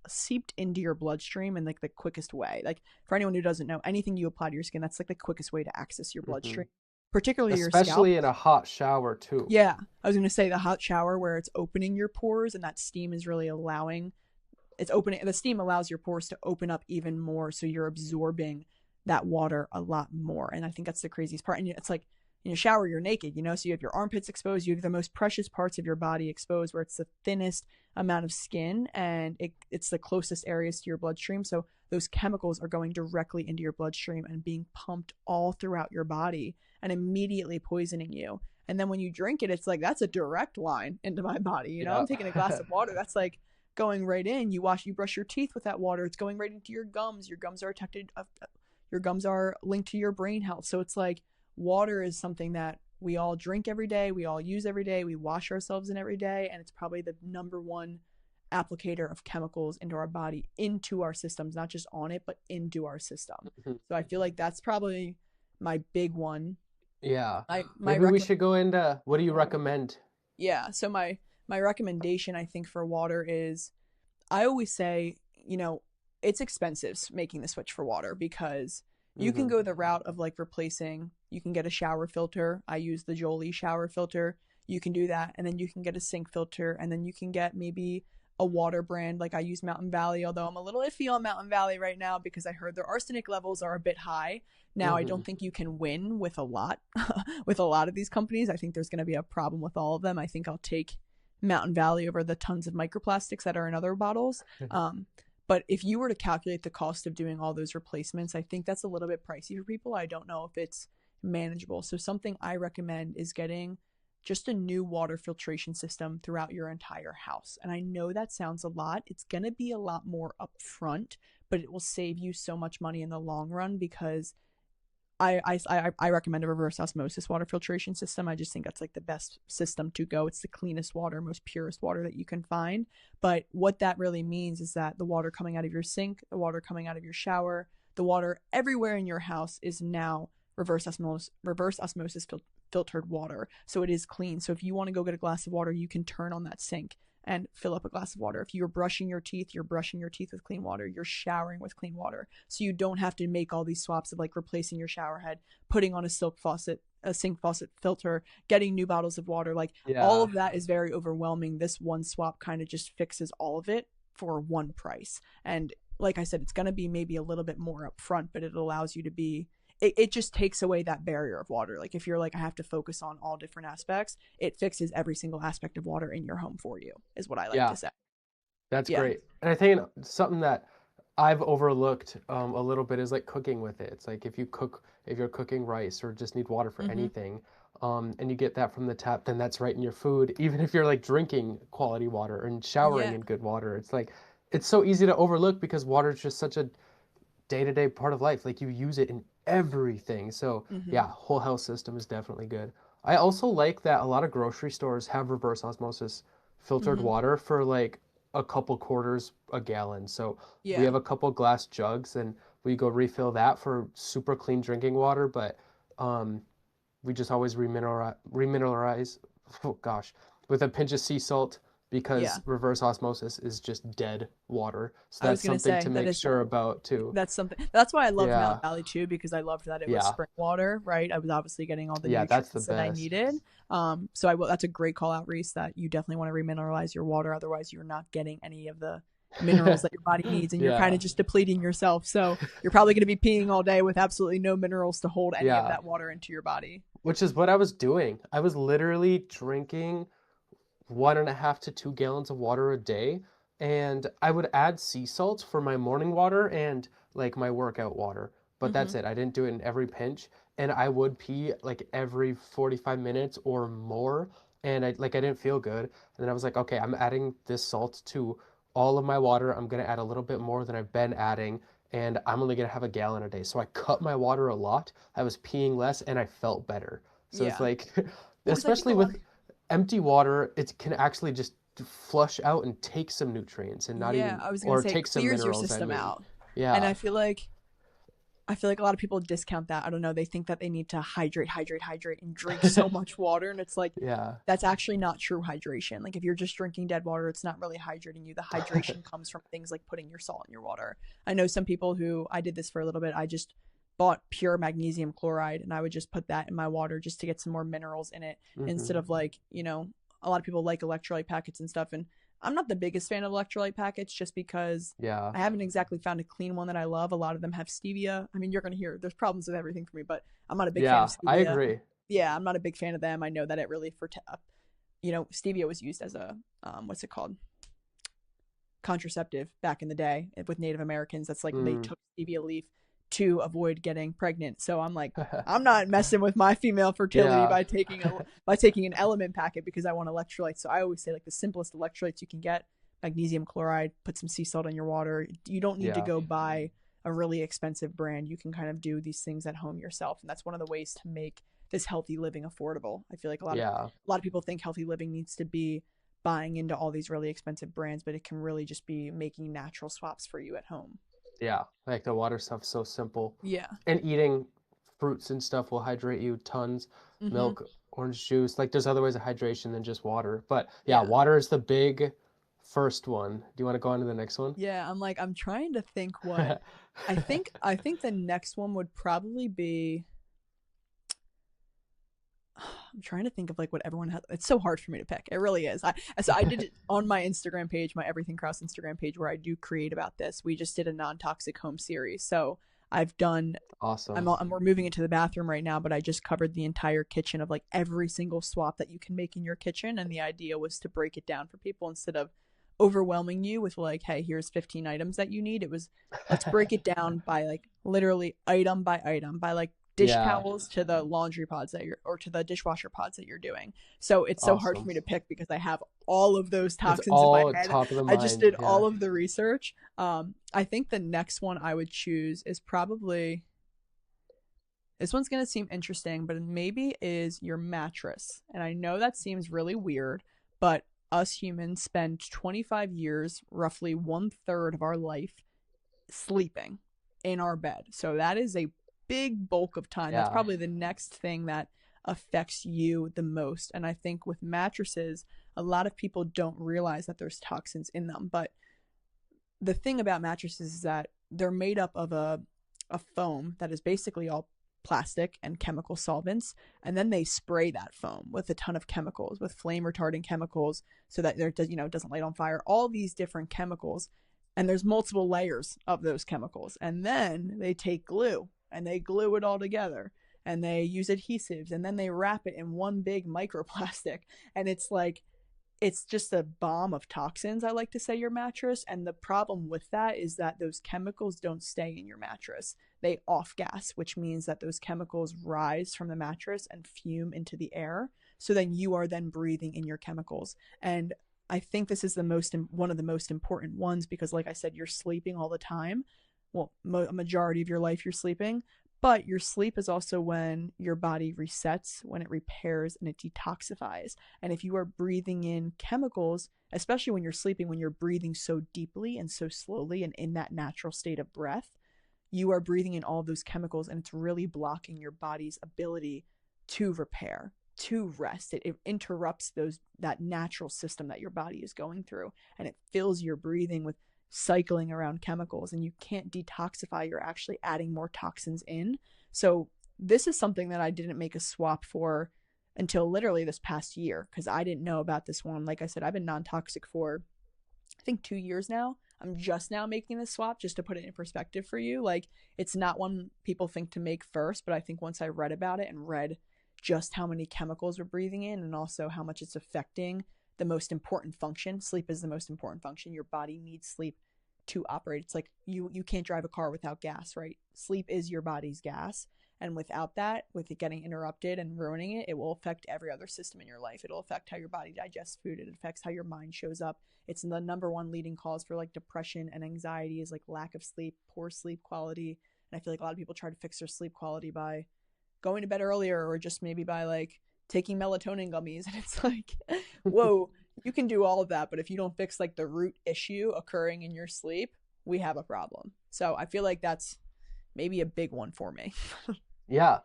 seeped into your bloodstream in like the quickest way. Like, for anyone who doesn't know, anything you apply to your skin, that's like the quickest way to access your Hmm. bloodstream, particularly your scalp. Especially in a hot shower too. Yeah, I was going to say the hot shower, where it's opening your pores, and that steam is really allowing, it's opening, the steam allows your pores to open up even more, so you're absorbing that water a lot more. And I think that's the craziest part. And it's like, in a shower, you're naked, so you have your armpits exposed, you have the most precious parts of your body exposed, where it's the thinnest amount of skin, and it's the closest areas to your bloodstream. So those chemicals are going directly into your bloodstream and being pumped all throughout your body and immediately poisoning you. And then when you drink it, it's like, that's a direct line into my body. Yeah. I'm taking a glass of water, that's like going right in. You brush your teeth with that water, it's going right into your gums. Your gums are affected, your gums are linked to your brain health. So it's like, water is something that we all drink every day, we all use every day, we wash ourselves in every day, and it's probably the number one applicator of chemicals into our body, into our systems, not just on it, but into our system. Mhm. So I feel like that's probably my big one. Yeah. My Maybe we recommend should go into what do you recommend? Yeah, so my recommendation, I think, for water is, I always say, it's expensive making the switch for water, because you can Hmm. go the route of like replacing, you can get a shower filter. I use the Jolie shower filter. You can do that, and then you can get a sink filter, and then you can get maybe a water brand. Like, I use Mountain Valley, although I'm a little iffy on Mountain Valley right now, because I heard their arsenic levels are a bit high. Now, I Hmm. don't think you can win with a lot with a lot of these companies. I think there's going to be a problem with all of them. I think I'll take Mountain Valley over the tons of microplastics that are in other bottles. But if you were to calculate the cost of doing all those replacements, I think that's a little bit pricey for people. I don't know if it's manageable. So something I recommend is getting just a new water filtration system throughout your entire house. And I know that sounds a lot. It's going to be a lot more upfront, but it will save you so much money in the long run because I recommend a reverse osmosis water filtration system. I just think that's like the best system to go. It's the cleanest water, most purest water that you can find. But what that really means is that the water coming out of your sink, the water coming out of your shower, the water everywhere in your house is now reverse osmosis filtered water. So it is clean. So if you want to go get a glass of water, you can turn on that sink and fill up a glass of water. If you're brushing your teeth, you're brushing your teeth with clean water. You're showering with clean water. So you don't have to make all these swaps of like replacing your shower head, putting on a sink faucet filter, getting new bottles of water. Like all Yeah. of that is very overwhelming. This one swap kind of just fixes all of it for one price. And like I said, it's going to be maybe a little bit more upfront, but it allows you to be it just takes away that barrier of water. Like if you're like, I have to focus on all different aspects, it fixes every single aspect of water in your home for you, is what I like Yeah. to say. That's Yeah. great. And I think something that I've overlooked a little bit is like cooking with it. It's like if you're cooking rice or just need water for Mm-hmm. anything, and you get that from the tap, then that's right in your food. Even if you're like drinking quality water and showering Yeah. in good water, it's like it's so easy to overlook because water is just such a day-to-day part of life. Like you use it in everything. So Mm-hmm. yeah, whole health system is definitely good. I also like that a lot of grocery stores have reverse osmosis filtered Mm-hmm. water for like a couple quarters a gallon. So we Yeah. have a couple glass jugs and we go refill that for super clean drinking water, but um we just always remineralize, oh gosh, with a pinch of sea salt Yeah. because reverse osmosis is just dead water. So I was that's gonna something to say make sure about too. that's something that's why I loved Mountain Yeah, Valley too, because I loved that it was yeah, spring water, right? I was obviously getting all the yeah, that's the nutrients that I best. needed. So I will that's a great call out, Reese, that you definitely want to remineralize your water, otherwise you're not getting any of the minerals that your body needs and you're kind Yeah, of just depleting yourself. So you're probably going to be peeing all day with absolutely no minerals to hold any of yeah, that water into your body. which is what I was doing. I was literally drinking 1.5 to 2 gallons of water a day, and I would add sea salt for my morning water and like my workout water. But Mm-hmm. that's it. I didn't do it in every pinch, and I would pee like every 45 minutes or more, and I didn't feel good. And then I was like, okay, I'm adding this salt to all of my water. I'm gonna add a little bit more than I've been adding, and I'm only gonna have a gallon a day. So I cut my water a lot. I was peeing less, and I felt better. So it's Yeah. like, Well, because I think a especially lot. with empty water, it can actually just flush out and take some nutrients and not Yeah, even, I was gonna or say it take some clears your minerals, I system mean. out, and Yeah, I feel like a lot of people discount that. I don't know. They think that they need to hydrate, and drink so much water. And it's like, yeah, that's actually not true hydration. Like, if you're just drinking dead water, it's not really hydrating you. The hydration comes from things like putting your salt in your water. I know some people who, I did this for a little bit. I just bought pure magnesium chloride and I would just put that in my water just to get some more minerals in it instead hmm, of like, a lot of people like electrolyte packets and stuff. And I'm not the biggest fan of electrolyte packets just because yeah, I haven't exactly found a clean one that I love. A lot of them have stevia. I mean, you're going to hear there's problems with everything for me, but I'm not a big fan of yeah, I stevia. agree. Yeah, I'm not a big fan of them. I know that it really stevia was used as a what's it called? Contraceptive back in the day with Native Americans. That's like they Mm. took stevia leaf to avoid getting pregnant. So I'm like, I'm not messing with my female fertility Yeah, by taking an element packet because I want electrolytes. So I always say like the simplest electrolytes you can get, magnesium chloride, put some sea salt in your water. You don't need to yeah, go buy a really expensive brand. You can kind of do these things at home yourself, and that's one of the ways to make this healthy living affordable. I feel like yeah, a lot of people think healthy living needs to be buying into all these really expensive brands, but it can really just be making natural swaps for you at home. yeah. Like the water stuff's so simple. Yeah. And eating fruits and stuff will hydrate you tons. Mm-hmm. Milk, orange juice. Like there's other ways of hydration than just water. But yeah, Yeah. water is the big first one. Do you want to go on to the next one? Yeah. I'm trying to think what I think the next one would probably be I'm trying to think of like what everyone has. It's so hard for me to pick. It really is. I did it on my Instagram page, my Everything Krause Instagram page, where I do create about this. We just did a non-toxic home series, so I've done Awesome. we're moving into the bathroom right now, but I just covered the entire kitchen of like every single swap that you can make in your kitchen. And the idea was to break it down for people instead of overwhelming you with like, hey, here's 15 items that you need. It was, let's break it down by like literally item by item, by like dish Yeah, towels to the laundry pods that you're, or to the dishwasher pods that you're doing. So it's so hard for awesome. me to pick because I have all of those It's toxins in my all head. top of the I just mind. did Yeah. all of the research. I think the next one I would choose is probably, this one's going to seem interesting, but maybe is your mattress. And I know that seems really weird, but us humans spend 25 years, roughly one third of our life, sleeping in our bed. So that is a big bulk of time. That's Yeah. probably the next thing that affects you the most. And I think with mattresses, a lot of people don't realize that there's toxins in them. But the thing about mattresses is that they're made up of a foam that is basically all plastic and chemical solvents, and then they spray that foam with a ton of chemicals, with flame retardant chemicals, so that there does, it doesn't light on fire, all these different chemicals, and there's multiple layers of those chemicals. And then they take glue and they glue it all together, and they use adhesives, and then they wrap it in one big microplastic, and it's like, it's just a bomb of toxins, I like to say, your mattress. And the problem with that is that those chemicals don't stay in your mattress. They off gas, which means that those chemicals rise from the mattress and fume into the air. So then you are then breathing in your chemicals. And I think this is one of the most important ones because, like I said, you're sleeping all the time. Well, a majority of your life you're sleeping, but your sleep is also when your body resets, when it repairs and it detoxifies. And if you are breathing in chemicals, especially when you're sleeping, when you're breathing so deeply and so slowly and in that natural state of breath, you are breathing in all of those chemicals, and it's really blocking your body's ability to repair, to rest. It interrupts that natural system that your body is going through, and it fills your breathing with cycling around chemicals, and you can't detoxify. You're actually adding more toxins in. So this is something that I didn't make a swap for until literally this past year, because I didn't know about this one. Like I said, I've been non-toxic for I think 2 years now. I'm just now making this swap, just to put it in perspective for you. Like, it's not one people think to make first, but I think once I read about it and read just how many chemicals we're breathing in, and also how much it's affecting the most important function. Sleep is the most important function. Your body needs sleep to operate. It's like you can't drive a car without gas, right? Sleep is your body's gas. And without that, with it getting interrupted and ruining it, it will affect every other system in your life. It'll affect how your body digests food. It affects how your mind shows up. It's the number one leading cause for like depression and anxiety is like lack of sleep, poor sleep quality. And I feel like a lot of people try to fix their sleep quality by going to bed earlier, or just maybe by like taking melatonin gummies. And it's like, whoa, you can do all of that, but if you don't fix like the root issue occurring in your sleep, we have a problem. So I feel like that's maybe a big one for me. Yeah.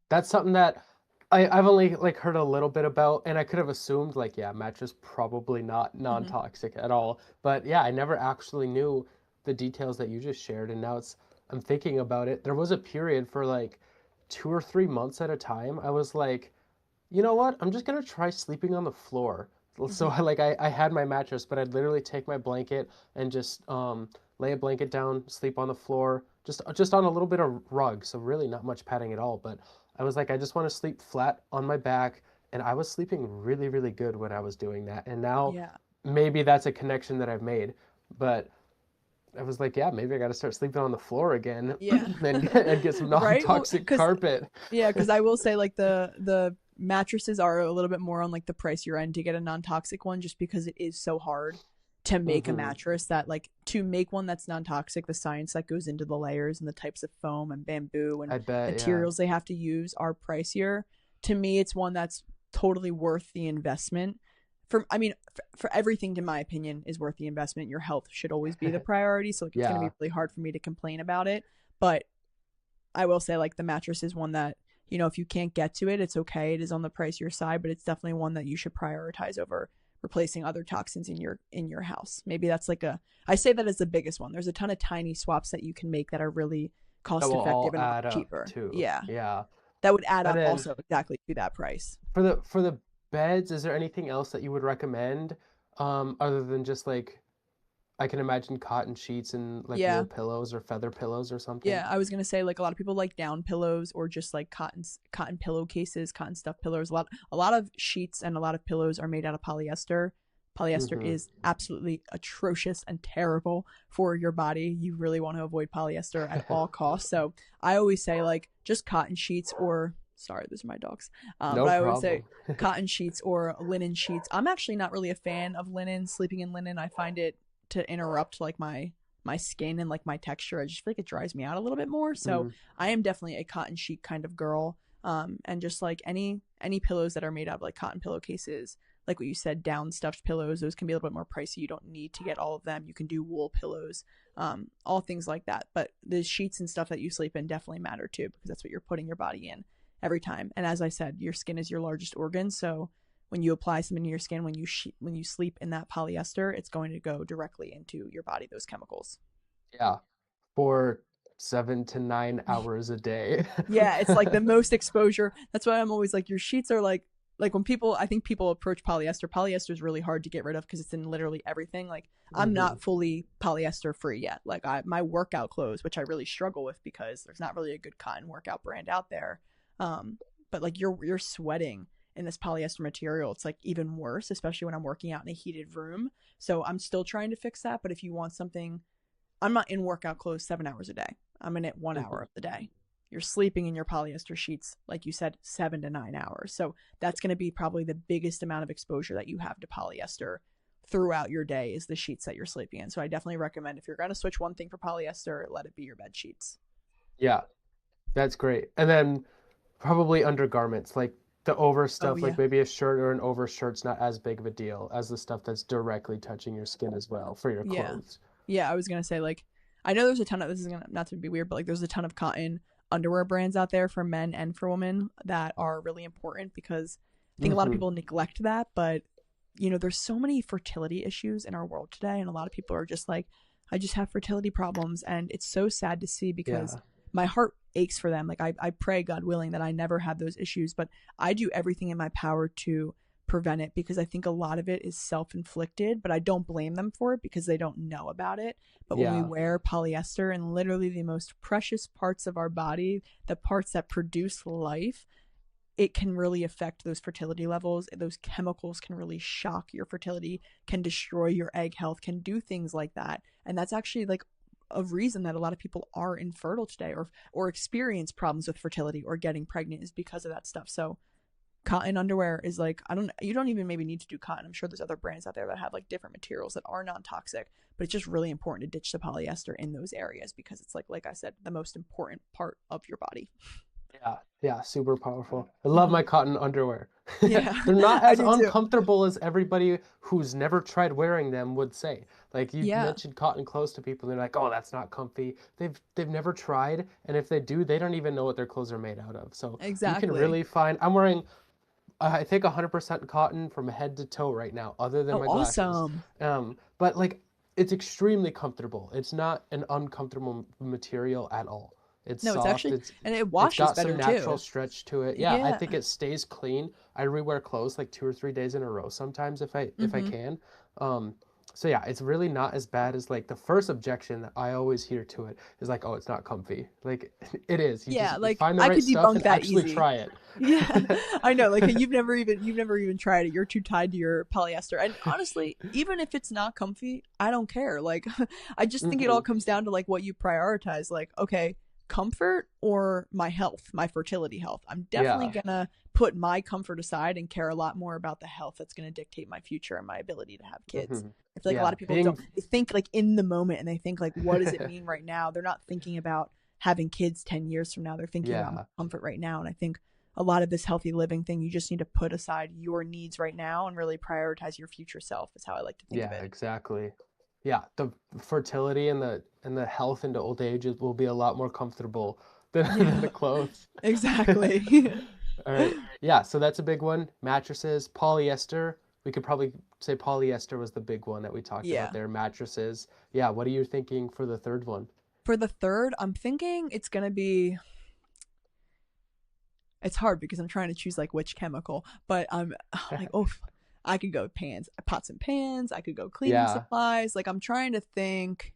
That's something that I've only like heard a little bit about, and I could have assumed like, yeah, mattress probably not Mm-hmm. non-toxic at all. But yeah, I never actually knew the details that you just shared, and now I'm thinking about it. There was a period for like 2 or 3 months at a time. I was like, you know what? I'm just gonna try sleeping on the floor. So Mm-hmm. I had my mattress, but I'd literally take my blanket and just lay a blanket down, sleep on the floor, just on a little bit of rug. So really not much padding at all. But I was like, I just want to sleep flat on my back, and I was sleeping really, really good when I was doing that. And now Yeah. maybe that's a connection that I've made. But I was like, yeah, maybe I got to start sleeping on the floor again Yeah. and get some Right? Well, non-toxic because carpet. yeah, because I will say like the mattresses are a little bit more on like the pricier end to get a non-toxic one, just because it is so hard to make a Hmm. mattress that, like, to make one that's non-toxic, the science that goes into the layers and the types of foam and bamboo and I bet, yeah. materials they have to use are pricier. To me, it's one that's totally worth the investment. For everything, in my opinion, is worth the investment. Your health should always be the priority, so like it's going to Yeah. be really hard for me to complain about it. But I will say, like, the mattress is one that, if you can't get to it, it's okay. It is on the pricier side, but it's definitely one that you should prioritize over replacing other toxins in your house. Maybe that's like I say that as the biggest one. There's a ton of tiny swaps that you can make that are really That cost will effective all and a lot add up cheaper. too. Yeah. Yeah. That would add And up then also exactly to that price. for the beds, is there anything else that you would recommend other than just like I can imagine cotton sheets and like wool Yeah. pillows or feather pillows or something. Yeah, I was gonna say like a lot of people like down pillows or just like cotton pillowcases, cotton stuffed pillows. A lot of sheets and a lot of pillows are made out of polyester. Polyester Mm-hmm. is absolutely atrocious and terrible for your body. You really want to avoid polyester at all costs. So I always say like just cotton sheets or sorry, those are my dogs. But No I always say problem. cotton sheets or linen sheets. I'm actually not really a fan of linen, sleeping in linen. I find it to interrupt like my skin and like my texture. I just feel like it dries me out a little bit more. So Mm, I am definitely a cotton sheet kind of girl. And just like any pillows that are made out of like cotton pillowcases, like what you said, down stuffed pillows, those can be a little bit more pricey. You don't need to get all of them. You can do wool pillows, all things like that. But the sheets and stuff that you sleep in definitely matter too, because that's what you're putting your body in every time. And as I said, your skin is your largest organ, so when you apply something to your skin, when you sleep in that polyester, it's going to go directly into your body, those chemicals. yeah, for 7 to 9 hours a day. Yeah, it's like the most exposure. That's why I'm always like your sheets are like when people I think people approach polyester is really hard to get rid of because it's in literally everything. Like I'm Hmm. not fully polyester free yet. Like my workout clothes, which I really struggle with because there's not really a good cotton workout brand out there. Um but like you're sweating in this polyester material. It's like even worse, especially when I'm working out in a heated room. So I'm still trying to fix that, but if you want something, I'm not in workout clothes 7 hours a day. I'm in it 1 hour Hmm. of the day. You're sleeping in your polyester sheets, like you said, 7 to 9 hours. So that's going to be probably the biggest amount of exposure that you have to polyester throughout your day is the sheets that you're sleeping in. So I definitely recommend if you're going to switch one thing for polyester, let it be your bed sheets. Yeah, that's great. And then probably undergarments, like the over Oh, stuff, like yeah. maybe a shirt or an overshirt's not as big of a deal as the stuff that's directly touching your skin as well for your Yeah. clothes. Yeah. I was going to say, like, I know there's a ton of, this is going to, not to be weird, but like there's a ton of cotton underwear brands out there for men and for women that are really important because I think a lot of Hmm. people neglect that. But, you know, there's so many fertility issues in our world today. And a lot of people are just like, I just have fertility problems. And it's so sad to see because Yeah. my heart aches for them. Like, I pray, God willing, that I never have those issues. But I do everything in my power to prevent it because I think a lot of it is self inflicted, but I don't blame them for it because they don't know about it. But when we Yeah. wear polyester and literally the most precious parts of our body, the parts that produce life, it can really affect those fertility levels. Those chemicals can really shock your fertility, can destroy your egg health, can do things like that. And that's actually like a reason that a lot of people are infertile today or experience problems with fertility or getting pregnant is because of that stuff. So cotton underwear is like I don't you don't even maybe need to do cotton. I'm sure there's other brands out there that have like different materials that are non-toxic, but it's just really important to ditch the polyester in those areas because it's like I said, the most important part of your body. Yeah, yeah, super powerful. I love Mm-hmm. my cotton underwear. Yeah, They're not I as do too. uncomfortable as everybody who's never tried wearing them would say. Like you Yeah, mentioned cotton clothes to people, they're like, "Oh, that's not comfy." They've never tried, and if they do, they don't even know what their clothes are made out of. So you can exactly. really find. I'm wearing, I think, 100% cotton from head to toe right now, other than Oh, my glasses. awesome. But like, it's extremely comfortable. It's not an uncomfortable material at all. It's No, it's soft. actually and it It's washes got some better natural too. stretch to it. Yeah, I Yeah. think it stays clean. I rewear clothes like 2 or 3 days in a row sometimes if I Mm-hmm. can. Um, so yeah, it's really not as bad as like the first objection that I always hear to it is like, oh, it's not comfy. Like it is. You Yeah, just you like find the I right could stuff debunk and that actually easy. try it. Yeah, I know. Like you've never even tried it. You're too tied to your polyester. And honestly, even if it's not comfy, I don't care. Like I just think it Hmm. all comes down to like what you prioritize. Like, okay, comfort or my health, my fertility health. I'm definitely Yeah. gonna put my comfort aside and care a lot more about the health that's gonna dictate my future and my ability to have kids. Hmm. I feel like a lot Yeah. of people don't Being they think like in the moment and they think like what does it mean right now? They're not thinking about having kids 10 years from now. They're thinking about my yeah. comfort right now. And I think a lot of this healthy living thing, you just need to put aside your needs right now and really prioritize your future self, is how I like to think of Yeah, it. exactly. Yeah, the fertility and the health into old age will be a lot more comfortable than Yeah, the clothes. exactly. All right. Yeah, so that's a big one. Mattresses, polyester. We could probably say polyester was the big one that we talked about Yeah. there. Mattresses. Yeah, what are you thinking for the third one? For the third, I'm thinking it's going to be, it's hard because I'm trying to choose like which chemical, but I'm like, oh, I could go pans, pots and pans. I could go cleaning Yeah. supplies. Like I'm trying to think.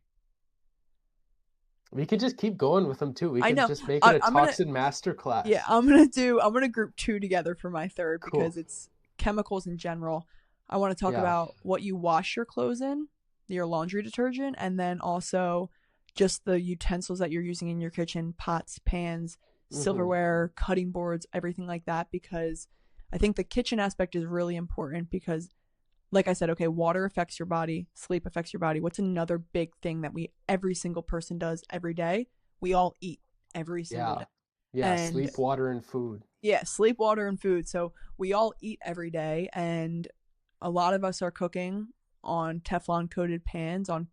We could just keep going with them too. We I could know. just make it a I'm gonna toxin Yeah, masterclass. I'm gonna group two together for my third Cool. because it's chemicals in general. I want to talk Yeah. about what you wash your clothes in, your laundry detergent, and then also just the utensils that you're using in your kitchen, pots, pans, Hmm. silverware, cutting boards, everything like that, because I think the kitchen aspect is really important because like I said, okay, water affects your body, sleep affects your body. What's another big thing that we every single person does every day? We all eat every single day. Yeah. Yeah. And Sleep, water, and food. yeah, sleep, water, and food. So we all eat every day, and a lot of us are cooking on Teflon coated pans, on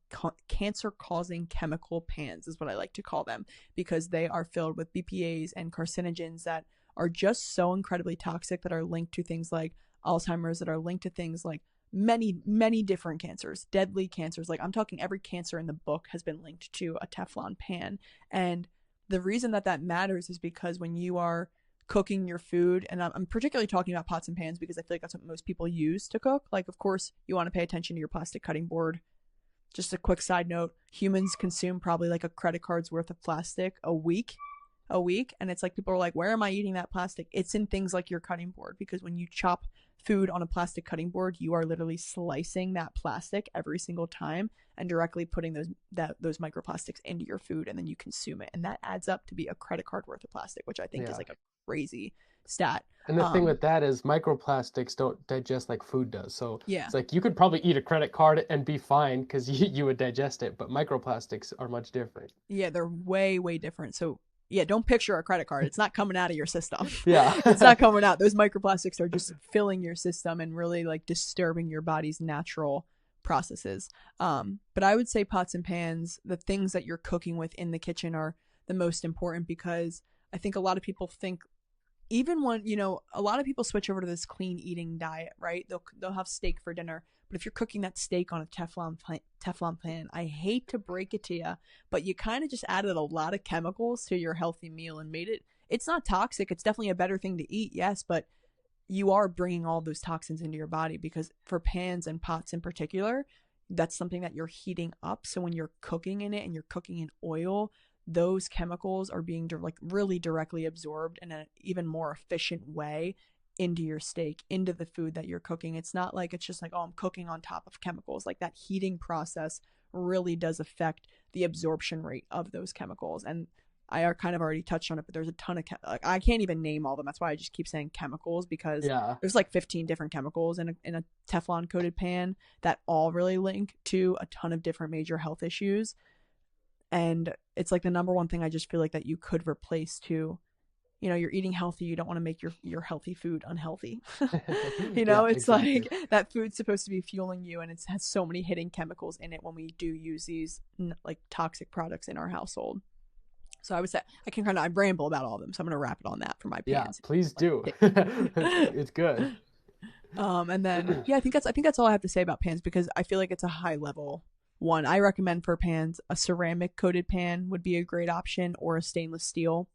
cancer causing chemical pans, is what I like to call them, because they are filled with BPAs and carcinogens that are just so incredibly toxic that are linked to things like Alzheimer's, that are linked to things like many different cancers, deadly cancers. Like I'm talking every cancer in the book has been linked to a Teflon pan. And the reason that that matters is because when you are cooking your food, and I'm particularly talking about pots and pans because I feel like that's what most people use to cook. Like, of course, you want to pay attention to your plastic cutting board. Just a quick side note: humans consume probably like a credit card's worth of plastic a week, and it's like people are like, "Where am I eating that plastic?" It's in things like your cutting board because when you chop food on a plastic cutting board, you are literally slicing that plastic every single time and directly putting those microplastics into your food, and then you consume it, and that adds up to be a credit card worth of plastic, which I think is Yeah. like a crazy stat. And the thing Um, with that is microplastics don't digest like food does. So yeah, it's like you could probably eat a credit card and be fine because you would digest it, but microplastics are much different. yeah, they're way different. So yeah, don't picture a credit card. It's not coming out of your system. It's Yeah. not coming out. Those microplastics are just filling your system and really like disturbing your body's natural processes. But I would say pots and pans, the things that you're cooking with in the kitchen are the most important because I think a lot of people think even when a lot of people switch over to this clean eating diet, right? They'll have steak for dinner, but if you're cooking that steak on a Teflon pan, I hate to break it to you, but you kind of just added a lot of chemicals to your healthy meal and made it. It's not toxic. It's definitely a better thing to eat, yes, but you are bringing all those toxins into your body because for pans and pots in particular, that's something that you're heating up. So when you're cooking in it and you're cooking in oil, those chemicals are being like really directly absorbed in an even more efficient way into your steak, into the food that you're cooking. It's not like it's just like, oh, I'm cooking on top of chemicals. Like that heating process really does affect the absorption rate of those chemicals. And I kind of already touched on it, but there's a ton of like I can't even name all of them. That's why I just keep saying chemicals because Yeah. there's like 15 different chemicals in a Teflon coated pan that all really link to a ton of different major health issues. And it's like the number one thing I just feel like that you could replace to, you're eating healthy. You don't want to make your healthy food unhealthy. Yeah, It's exactly. like that food's supposed to be fueling you, and it has so many hidden chemicals in it when we do use these like toxic products in our household. So I would say I ramble about all of them. So I'm gonna wrap it on that for my Yeah, pans. please do. It's good. And then yeah, I think that's all I have to say about pans because I feel like it's a high level one. I recommend for pans a ceramic coated pan would be a great option, or a stainless steel,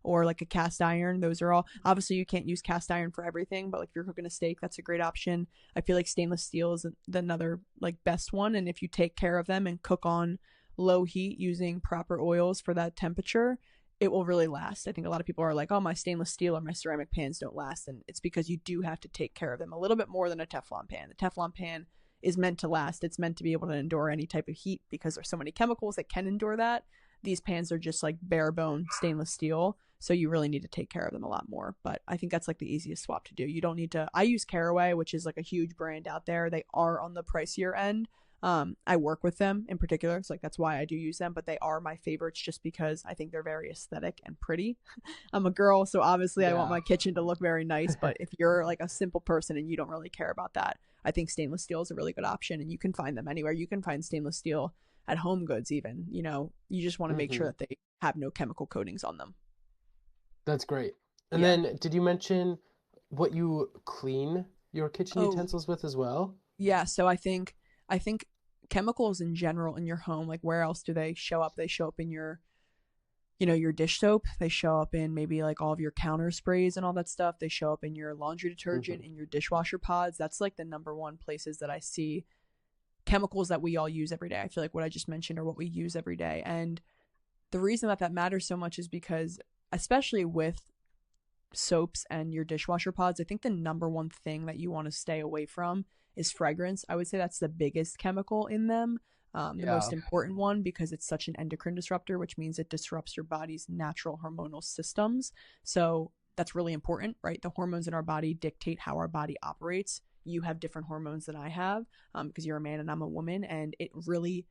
or like a cast iron. Those are all obviously you can't use cast iron for everything, but like if you're cooking a steak, that's a great option. I feel like stainless steel is another like best one, and if you take care of them and cook on low heat using proper oils for that temperature, it will really last. I think a lot of people are like, oh, my stainless steel or my ceramic pans don't last. And it's because you do have to take care of them a little bit more than a Teflon pan. The Teflon pan is meant to last. It's meant to be able to endure any type of heat because there's so many chemicals that can endure that. These pans are just like bare bone stainless steel. So you really need to take care of them a lot more. But I think that's like the easiest swap to do. You don't need to. I use Caraway, which is like a huge brand out there. They are on the pricier end. I work with them in particular, so like that's why I do use them, but they are my favorites just because I think they're very aesthetic and pretty. I'm a girl, so obviously I want Yeah. my kitchen to look very nice, but if you're like a simple person and you don't really care about that, I think stainless steel is a really good option, and you can find them anywhere. You can find stainless steel at Home Goods even. You just want to make sure Hmm. that they have no chemical coatings on them. That's great. And Yeah. then did you mention what you clean your kitchen Oh, utensils with as well? yeah, so I think chemicals in general in your home, like where else do they show up? They show up in your your dish soap. They show up in maybe like all of your counter sprays and all that stuff. They show up in your laundry detergent, Hmm. in your dishwasher pods. That's like the number one places that I see chemicals that we all use every day. I feel like what I just mentioned are what we use every day. And the reason that matters so much is because, especially with soaps and your dishwasher pods, I think the number one thing that you want to stay away from is fragrance. I would say that's the biggest chemical in them. The most Yeah. important one because it's such an endocrine disruptor, which means it disrupts your body's natural hormonal systems. So that's really important, right? The hormones in our body dictate how our body operates. You have different hormones than I have because you're a man and I'm a woman. And it really,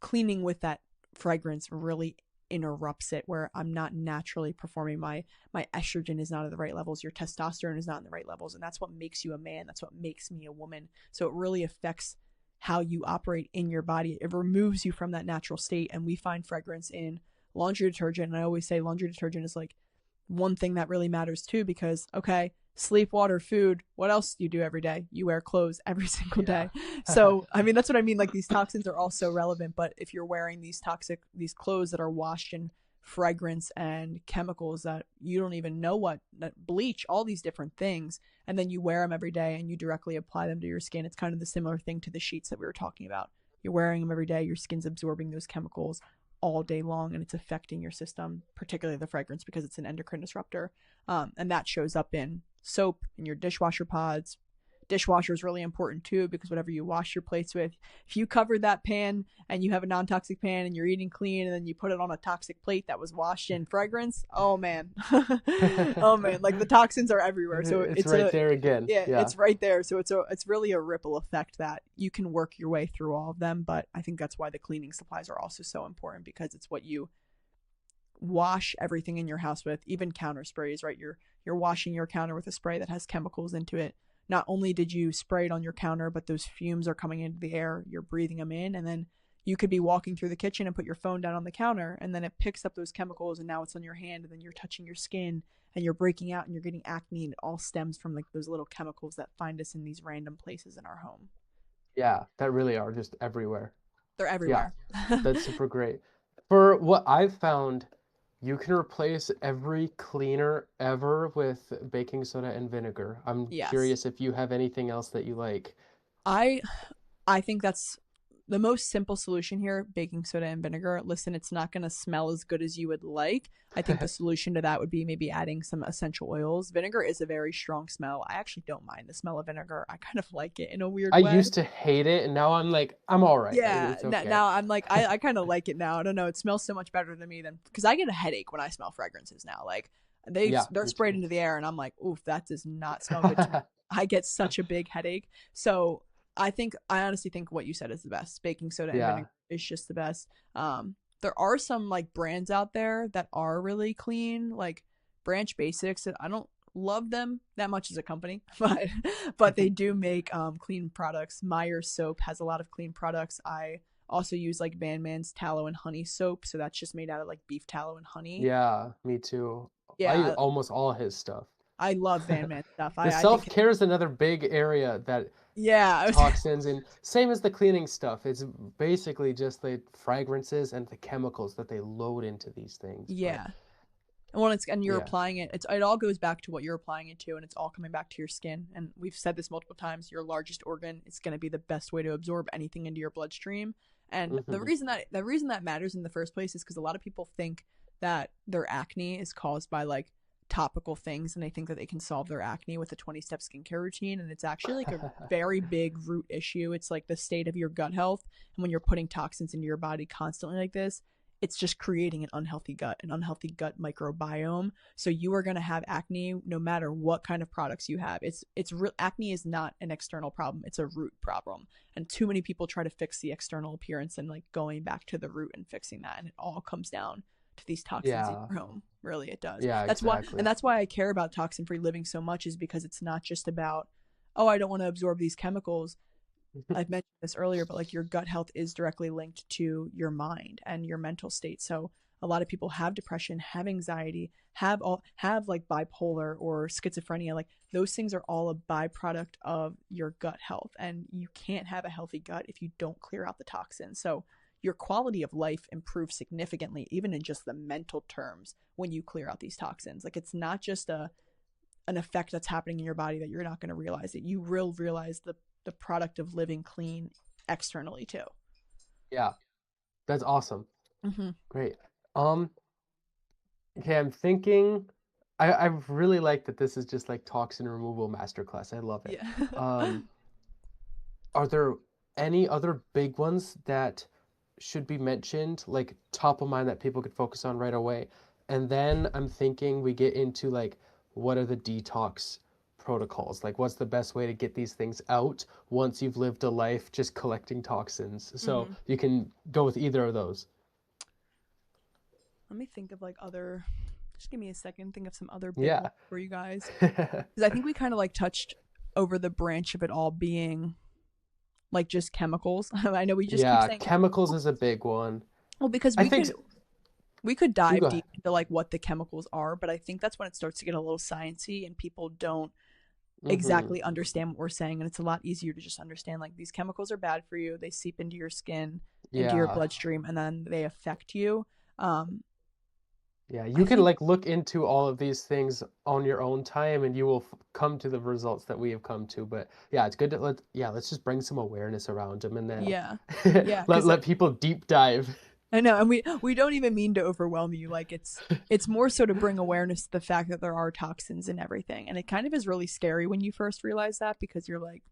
cleaning with that fragrance really interrupts it, where I'm not naturally performing, my estrogen is not at the right levels, your testosterone is not in the right levels, and that's what makes you a man, that's what makes me a woman. So it really affects how you operate in your body. It removes you from that natural state. And we find fragrance in laundry detergent, and I always say laundry detergent is like one thing that really matters too, because okay, sleep, water, food, what else do you do every day? You wear clothes every single Yeah. day. So I mean, that's what I mean, like these toxins are also relevant, but if you're wearing these clothes that are washed in fragrance and chemicals that you don't even know what, that bleach, all these different things, and then you wear them every day and you directly apply them to your skin, it's kind of the similar thing to the sheets that we were talking about. You're wearing them every day, your skin's absorbing those chemicals all day long, and it's affecting your system, particularly the fragrance, because it's an endocrine disruptor. And that shows up in soap, in your dishwasher pods. Dishwasher is really important too, because whatever you wash your plates with, if you cover that pan and you have a non-toxic pan and you're eating clean, and then you put it on a toxic plate that was washed in fragrance, oh man. Oh man, like the toxins are everywhere. So It's it's right a there again. yeah, Yeah. it's right there. So it's really a ripple effect that you can work your way through all of them. But I think that's why the cleaning supplies are also so important, because it's what you wash everything in your house with, even counter sprays, right? You're washing your counter with a spray that has chemicals into it. Not only did you spray it on your counter, but those fumes are coming into the air, you're breathing them in, and then you could be walking through the kitchen and put your phone down on the counter, and then it picks up those chemicals, and now it's on your hand, and then you're touching your skin, and you're breaking out, and you're getting acne, and it all stems from like those little chemicals that find us in these random places in our home. Yeah, that really are just everywhere. They're Yeah, everywhere. that's super great. For what I've found, you can replace every cleaner ever with baking soda and vinegar. I'm Yes. curious if you have anything else that you like. I I think that's the most simple solution here, baking soda and vinegar. Listen, it's not going to smell as good as you would like. I think the solution to that would be maybe adding some essential oils. Vinegar is a very strong smell. I actually don't mind the smell of vinegar. I kind of like it in a weird I way. used to hate it, and now I'm like, I'm all right. Yeah, It's okay. now I'm like, I kind of like it now. I don't know. It smells so much better than me than, because I get a headache when I smell fragrances now. Like Yeah, they're me sprayed too. into the air, and I'm like, oof, that does not smell good to me. I get such a big headache. So I honestly think what you said is the best. Baking soda and Yeah. vinegar is just the best. There are some like brands out there that are really clean, like Branch Basics. I don't love them that much as a company, but they do make clean products. Myers soap has a lot of clean products. I also use like Van Man's tallow and honey soap, so that's just made out of like beef tallow and honey. Yeah, me too. I use Yeah, almost all his stuff. I love Van Man stuff. The I think self-care is another big area that yeah. toxins and same as the cleaning stuff. It's basically just the fragrances and the chemicals that they load into these things. But Yeah. And you're yeah. applying it, it all goes back to what you're applying it to, and it's all coming back to your skin. And we've said this multiple times, your largest organ is going to be the best way to absorb anything into your bloodstream. And Hmm. the reason that matters in the first place is because a lot of people think that their acne is caused by like topical things, and they think that they can solve their acne with a 20-step skincare routine, and it's actually like a very big root issue. It's like the state of your gut health, and when you're putting toxins into your body constantly like this, it's just creating an unhealthy gut microbiome. So you are going to have acne no matter what kind of products you have. Acne is not an external problem; it's a root problem. And too many people try to fix the external appearance and like going back to the root and fixing that, and it all comes down to these toxins in Yeah. your home. Really, it does. Yeah, exactly. That's why I care about toxin-free living so much, is because it's not just about, oh, I don't want to absorb these chemicals. I've mentioned this earlier, but like your gut health is directly linked to your mind and your mental state. So a lot of people have depression, have anxiety, have like bipolar or schizophrenia. Like those things are all a byproduct of your gut health, and you can't have a healthy gut if you don't clear out the toxins. So your quality of life improves significantly, even in just the mental terms, when you clear out these toxins. Like, it's not just an effect that's happening in your body that you're not going to realize it. You will realize the product of living clean externally too. Yeah, that's awesome. Mm-hmm. Great. Um, okay, I'm thinking I really like that this is just like toxin removal masterclass. I love it. Yeah. Um, are there any other big ones that should be mentioned, like top of mind that people could focus on right away? And then I'm thinking we get into like what are the detox protocols? Like what's the best way to get these things out once you've lived a life just collecting toxins? So Mm-hmm. you can go with either of those. Let me think of like other. Just give me a second. Think of some other big Yeah. ones for you guys, because I think we kind of like touched over the branch of it all being like just chemicals. I know we just keep Yeah, saying chemicals is a big one. well because I think we could you dive go deep ahead. into like what the chemicals are, but I think that's when it starts to get a little sciencey and people don't Mm-hmm. exactly understand what we're saying, and it's a lot easier to just understand like these chemicals are bad for you. They seep into your skin, into your Yeah. bloodstream, and then they affect you. Um, Yeah, I you can think like look into all of these things on your own time and you will come to the results that we have come to. But yeah, it's good to let's just bring some awareness around them and then yeah, yeah, let because people deep dive. I know, and we don't even mean to overwhelm you. Like it's more so to bring awareness to the fact that there are toxins in everything, and it kind of is really scary when you first realize that because you're like,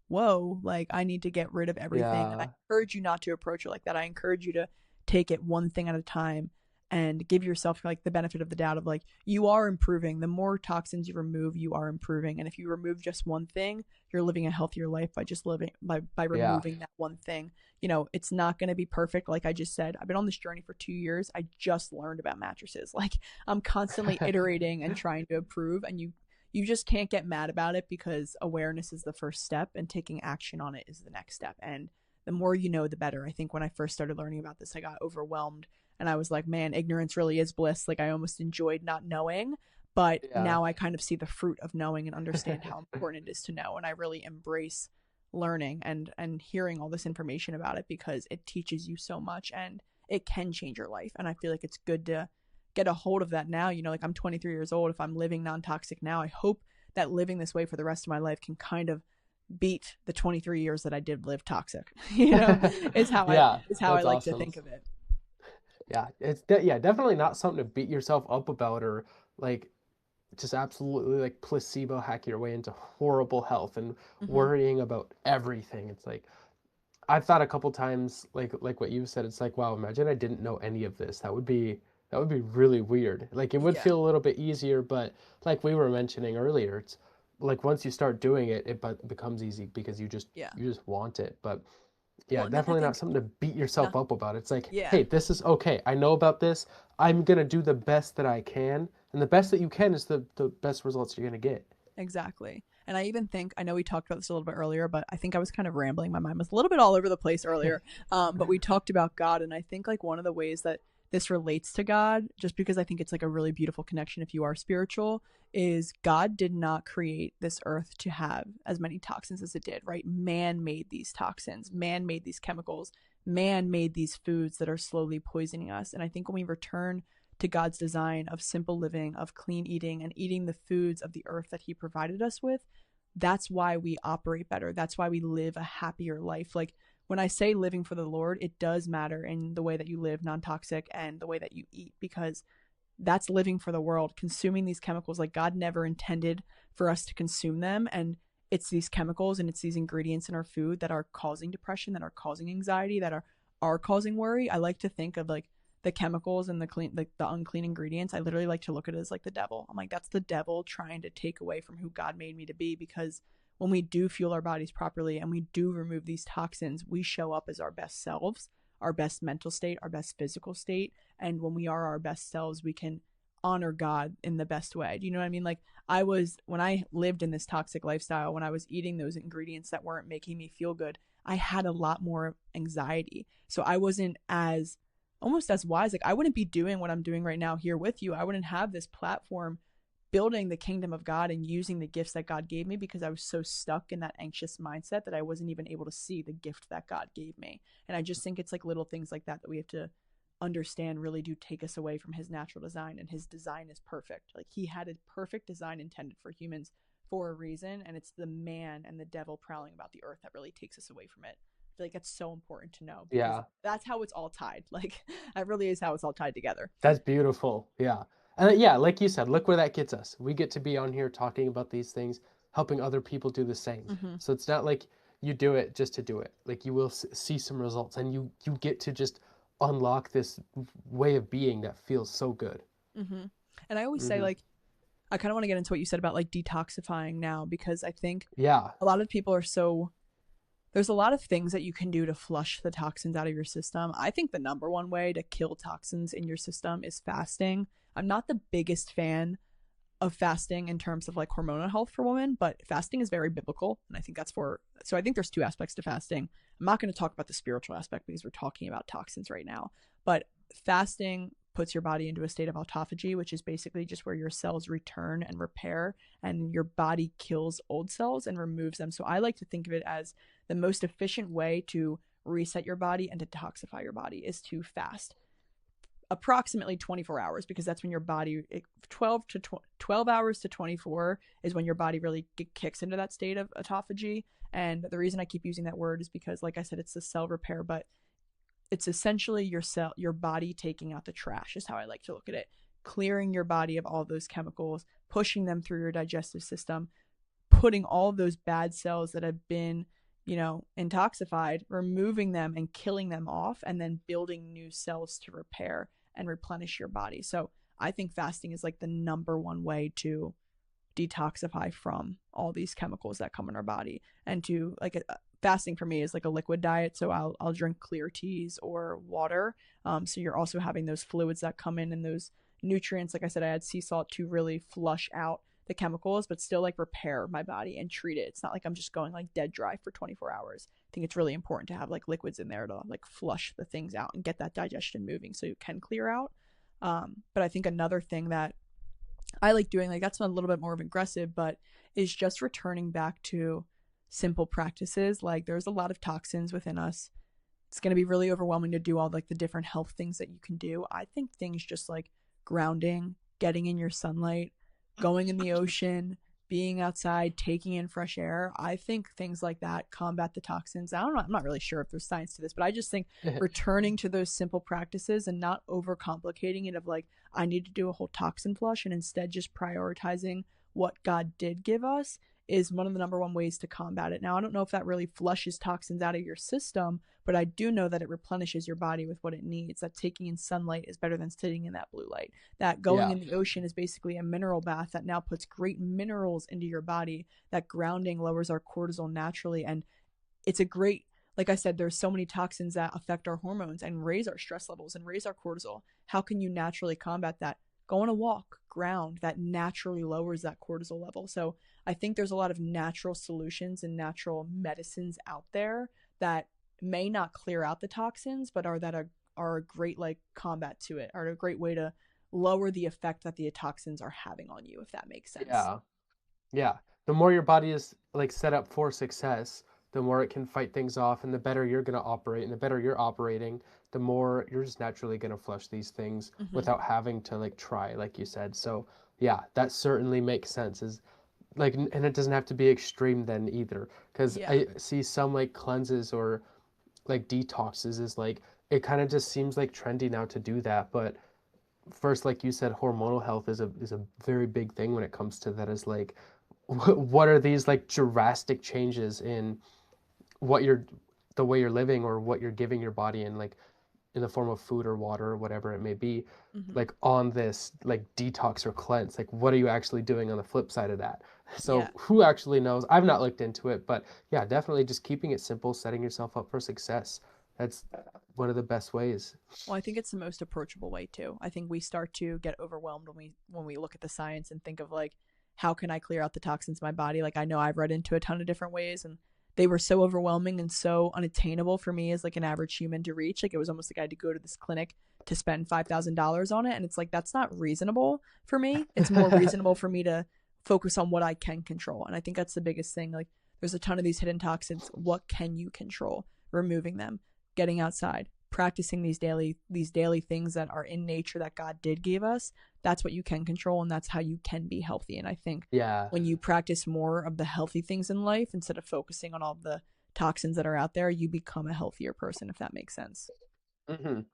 whoa, like I need to get rid of everything. And I Yeah. encourage you not to approach it like that. I encourage you to take it one thing at a time and give yourself like the benefit of the doubt of like you are improving. The more toxins you remove, you are improving. And if you remove just one thing, you're living a healthier life by just living by Yeah. removing that one thing. You know, it's not going to be perfect. Like I just said, I've been on this journey for 2 years. I just learned about mattresses. Like I'm constantly iterating and trying to improve, and you just can't get mad about it because awareness is the first step and taking action on it is the next step. And the more you know, the better. I think when I first started learning about this, I got overwhelmed and I was like, man, ignorance really is bliss. Like I almost enjoyed not knowing, but Yeah. now I kind of see the fruit of knowing and understand how important it is to know. And I really embrace learning and hearing all this information about it because it teaches you so much and it can change your life. And I feel like it's good to get a hold of that now. You know, like I'm 23 years old. If I'm living non-toxic now, I hope that living this way for the rest of my life can kind of beat the 23 years that I did live toxic. You know, Yeah, is how I that's like to awesome. think of it. Yeah, yeah, definitely not something to beat yourself up about or like just absolutely like placebo hack your way into horrible health and Mm-hmm. worrying about everything. It's like I've thought a couple times, like what you said, it's like, wow, imagine I didn't know any of this. That would be really weird. Like it would Yeah, feel a little bit easier, but like we were mentioning earlier, it's like once you start doing it, becomes easy because yeah. you just want it. But Well, yeah, and then I definitely not think something to beat yourself not. up about. It's like, Yeah, hey, this is okay. I know about this. I'm gonna do the best that I can, and the best that you can is the best results you're gonna get. exactly. And I even think I know we talked about this a little bit earlier, but I think I was kind of rambling. My mind was a little bit all over the place earlier. But we talked about God, and I think like one of the ways that this relates to God, just because I think it's like a really beautiful connection if you are spiritual, is God did not create this earth to have as many toxins as it did, right? Man made these toxins, man made these chemicals, man made these foods that are slowly poisoning us. And I think when we return to God's design of simple living, of clean eating, and eating the foods of the earth that He provided us with, that's why we operate better. That's why we live a happier life. Like when I say living for the Lord, it does matter in the way that you live non toxic and the way that you eat because that's living for the world. Consuming these chemicals, like God never intended for us to consume them. And it's these chemicals and it's these ingredients in our food that are causing depression, that are causing anxiety, that are causing worry. I like to think of like the chemicals and the clean like the unclean ingredients. I literally like to look at it as like the devil. I'm like, that's the devil trying to take away from who God made me to be because when we do fuel our bodies properly and we do remove these toxins, we show up as our best selves, our best mental state, our best physical state. And when we are our best selves, we can honor God in the best way. Do you know what I mean? Like when I lived in this toxic lifestyle, when I was eating those ingredients that weren't making me feel good, I had a lot more anxiety. So I wasn't as almost as wise. Like I wouldn't be doing what I'm doing right now here with you. I wouldn't have this platform building the kingdom of God and using the gifts that God gave me, because I was so stuck in that anxious mindset that I wasn't even able to see the gift that God gave me. And I just think it's like little things like that we have to understand really do take us away from his natural design. And his design is perfect. Like, he had a perfect design intended for humans for a reason, and it's the man and the devil prowling about the earth that really takes us away from it. I feel like that's so important to know, because Yeah. that's how it's all tied. Like, that really is how it's all tied together. That's beautiful. Yeah. And yeah, like you said, look where that gets us. We get to be on here talking about these things, helping other people do the same. Mm-hmm. So it's not like you do it just to do it. Like, you will see some results, and you get to just unlock this way of being that feels so good. Mm-hmm. And I always say, Hmm. like, I kind of want to get into what you said about like detoxifying now, because I think Yeah. a lot of people are so, there's a lot of things that you can do to flush the toxins out of your system. I think the number one way to kill toxins in your system is fasting. I'm not the biggest fan of fasting in terms of like hormonal health for women, but fasting is very biblical. And I think that's for, so I think there's two aspects to fasting. I'm not going to talk about the spiritual aspect because we're talking about toxins right now, but fasting puts your body into a state of autophagy, which is basically just where your cells return and repair, and your body kills old cells and removes them. So I like to think of it as the most efficient way to reset your body and detoxify your body is to fast approximately 24 hours, because that's when your body 12 hours to 24 is when your body really kicks into that state of autophagy. And the reason I keep using that word is because, like I said, it's the cell repair, but it's essentially your body taking out the trash is how I like to look at it, clearing your body of all those chemicals, pushing them through your digestive system, putting all of those bad cells that have been, intoxified, removing them and killing them off, and then building new cells to repair and replenish your body. So I think fasting is like the number one way to detoxify from all these chemicals that come in our body, and to like fasting for me is like a liquid diet. So I'll drink clear teas or water. So you're also having those fluids that come in and those nutrients. Like I said, I add sea salt to really flush out the chemicals, but still like repair my body and treat it. It's not like I'm just going like dead dry for 24 hours. I think it's really important to have like liquids in there to like flush the things out and get that digestion moving so you can clear out. But I think another thing that I like doing, like that's a little bit more of aggressive, but is just returning back to simple practices. Like, there's a lot of toxins within us. It's going to be really overwhelming to do all like the different health things that you can do. I think things just like grounding, getting in your sunlight, going in the ocean, being outside, taking in fresh air. I think things like that combat the toxins. I don't know. I'm not really sure if there's science to this, but I just think returning to those simple practices and not overcomplicating it of like, I need to do a whole toxin flush, and instead just prioritizing what God did give us is one of the number one ways to combat it. Now, I don't know if that really flushes toxins out of your system, but I do know that it replenishes your body with what it needs. That taking in sunlight is better than sitting in that blue light. That going Yeah. in the ocean is basically a mineral bath that now puts great minerals into your body. That grounding lowers our cortisol naturally. And it's a great, like I said, there's so many toxins that affect our hormones and raise our stress levels and raise our cortisol. How can you naturally combat that? Go on a walk, ground. That naturally lowers that cortisol level. So I think there's a lot of natural solutions and natural medicines out there that may not clear out the toxins, but are a great like combat to it, are a great way to lower the effect that the toxins are having on you, if that makes sense. Yeah. Yeah. The more your body is like set up for success, the more it can fight things off, and the better you're going to operate, and the better you're operating, the more you're just naturally going to flush these things Mm-hmm. without having to like try, like you said. So, yeah, that certainly makes sense. Is like, and it doesn't have to be extreme then either, because Yeah. I see some like cleanses or like detoxes is like, it kind of just seems like trendy now to do that. But first, like you said, hormonal health is a very big thing when it comes to that. Is like, what are these like drastic changes in what you're the way you're living or what you're giving your body in, like in the form of food or water or whatever it may be, Mm-hmm. like on this like detox or cleanse, like what are you actually doing on the flip side of that? So Yeah. who actually knows? I've not looked into it, but yeah, definitely just keeping it simple, setting yourself up for success. That's one of the best ways. Well, I think it's the most approachable way too. I think we start to get overwhelmed when we look at the science and think of like, how can I clear out the toxins in my body? Like, I know I've read into a ton of different ways, and they were so overwhelming and so unattainable for me as like an average human to reach. Like it was almost like I had to go to this clinic to spend $5,000 on it. And it's like, that's not reasonable for me. It's more reasonable for me to focus on what I can control. And I think that's the biggest thing. Like there's a ton of these hidden toxins. What can you control? Removing them, getting outside, practicing these daily things that are in nature that God did give us. That's what you can control, and that's how you can be healthy. And I think Yeah. when you practice more of the healthy things in life instead of focusing on all the toxins that are out there, you become a healthier person, if that makes sense.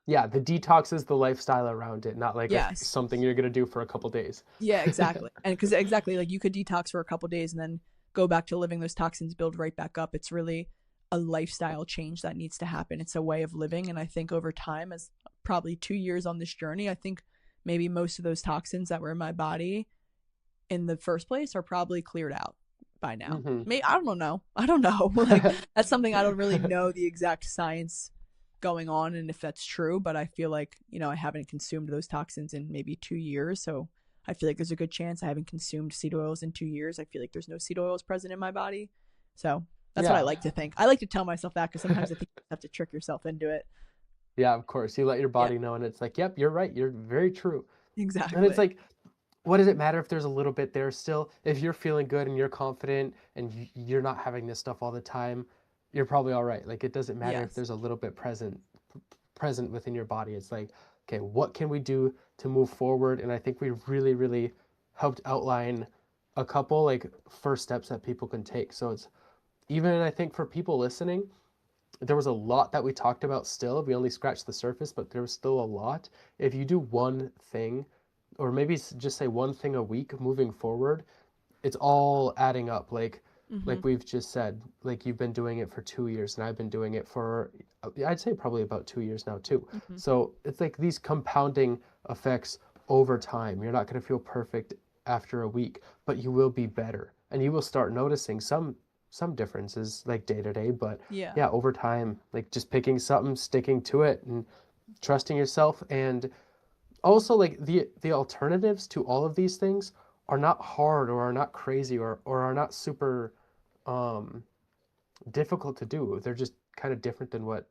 Yeah, the detox is the lifestyle around it, not like Yes. something you're gonna do for a couple days. Yeah, exactly. And because exactly, like you could detox for a couple days and then go back to living, those toxins build right back up. It's really a lifestyle change that needs to happen. It's a way of living. And I think over time, as probably 2 years on this journey, I think maybe most of those toxins that were in my body in the first place are probably cleared out by now. hmm Maybe I don't know. I don't know. Like that's something I don't really know the exact science going on and if that's true, but I feel like, I haven't consumed those toxins in maybe 2 years. So I feel like there's a good chance I haven't consumed seed oils in 2 years. I feel like there's no seed oils present in my body. So that's what I Yeah. like to think. I like to tell myself that because sometimes I think you have to trick yourself into it. Yeah, of course. You let your Yeah, body know and it's like, yep, you're right. You're very true. And it's exactly. like, what does it matter if there's a little bit there still? If you're feeling good and you're confident and you're not having this stuff all the time, you're probably all right. Like it doesn't matter if Yes. there's a little bit present within your body. It's like, okay, what can we do to move forward? And I think we really, really helped outline a couple like first steps that people can take. So it's even I think for people listening, there was a lot that we talked about still. We only scratched the surface, but there was still a lot. If you do one thing, or maybe just say one thing a week moving forward, it's all adding up. Mm-hmm. Like we've just said, like you've been doing it for 2 years, and I've been doing it for, I'd say probably about 2 years now too. Mm-hmm. So it's like these compounding effects over time. You're not going to feel perfect after a week, but you will be better, and you will start noticing some differences like day to day. But Yeah. yeah, over time, like just picking something, sticking to it, and trusting yourself, and also like the alternatives to all of these things are not hard or are not crazy or are not super um difficult to do. They're just kind of different than what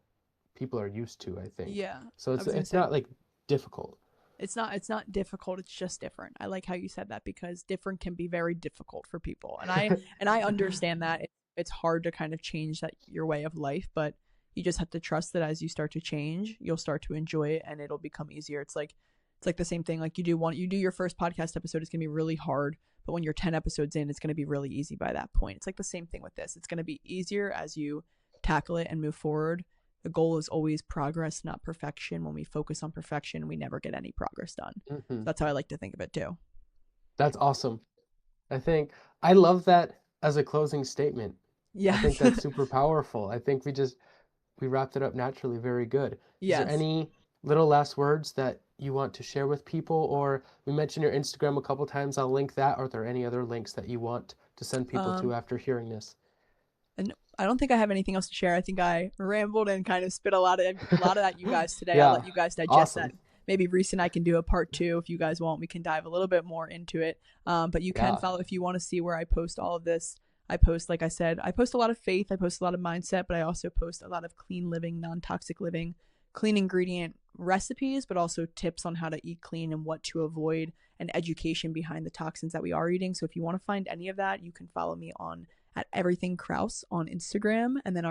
people are used to, I think. Yeah. So I it's was gonna it's say not like difficult. it's not difficult, it's just different. I like how you said that because different can be very difficult for people. And I understand that it's hard to kind of change that your way of life, but you just have to trust that as you start to change, you'll start to enjoy it and it'll become easier. It's like the same thing. Like you do your first podcast episode, it's gonna be really hard, but when you're 10 episodes in, it's gonna be really easy by that point. It's like the same thing with this. It's gonna be easier as you tackle it and move forward. The goal is always progress, not perfection. When we focus on perfection, we never get any progress done. So hmm that's how I like to think of it too. That's awesome. I think I love that as a closing statement. I think Yes. that's super powerful. I think we wrapped it up naturally very good. Is there Yes. any little last words that you want to share with people? Or we mentioned your Instagram a couple times. I'll link that. Are there any other links that you want to send people to Um, after hearing this? and I don't think I have anything else to share. I think I rambled and kind of spit a lot of that you guys today. I'll Yeah, let you guys digest that. awesome. Maybe Reese and I can do a part two if you guys want. We can dive a little bit more into it. But you can Yeah. follow if you want to see where I post all of this. I post, like I said, I post a lot of faith. I post a lot of mindset, but I also post a lot of clean living, non-toxic living, clean ingredient recipes, but also tips on how to eat clean and what to avoid and education behind the toxins that we are eating. So if you want to find any of that, you can follow me on at everything Krause on Instagram. And then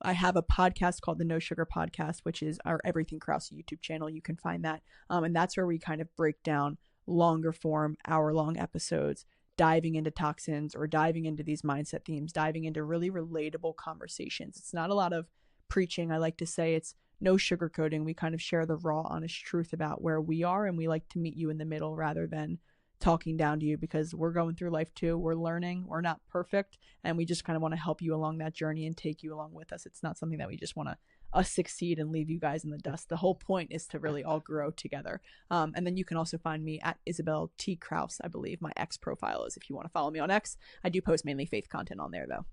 I have a podcast called the No Sugar Podcast, which is our Everything Krause YouTube channel. You can find that. And that's where we kind of break down longer form, hour-long episodes, diving into toxins or diving into these mindset themes, diving into really relatable conversations. It's not a lot of preaching. I like to say it's no sugarcoating. We kind of share the raw, honest truth about where we are, and we like to meet you in the middle rather than talking down to you because we're going through life too. We're learning. We're not perfect, and we just kind of want to help you along that journey and take you along with us. It's not something that we just want to us succeed and leave you guys in the dust. The whole point is to really all grow together. And then you can also find me at Isabelle T. Krause, I believe my X profile is if you want to follow me on X. I do post mainly faith content on there though.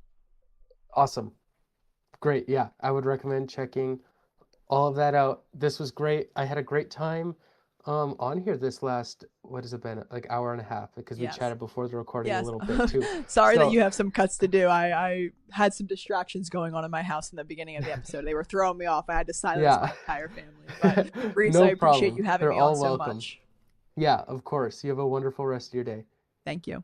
Awesome. Great. Yeah, I would recommend checking all of that out. This was great. I had a great time. On here this last, what has it been, like hour and a half, because we Yes. chatted before the recording a Yes. little bit too. Sorry that So you have some cuts to do. I had some distractions going on in my house in the beginning of the episode. They were throwing me off. I had to silence my yeah, entire family. But Reese, I no appreciate you problem. having They're me on all so welcome. much. Yeah, of course. You have a wonderful rest of your day. Thank you.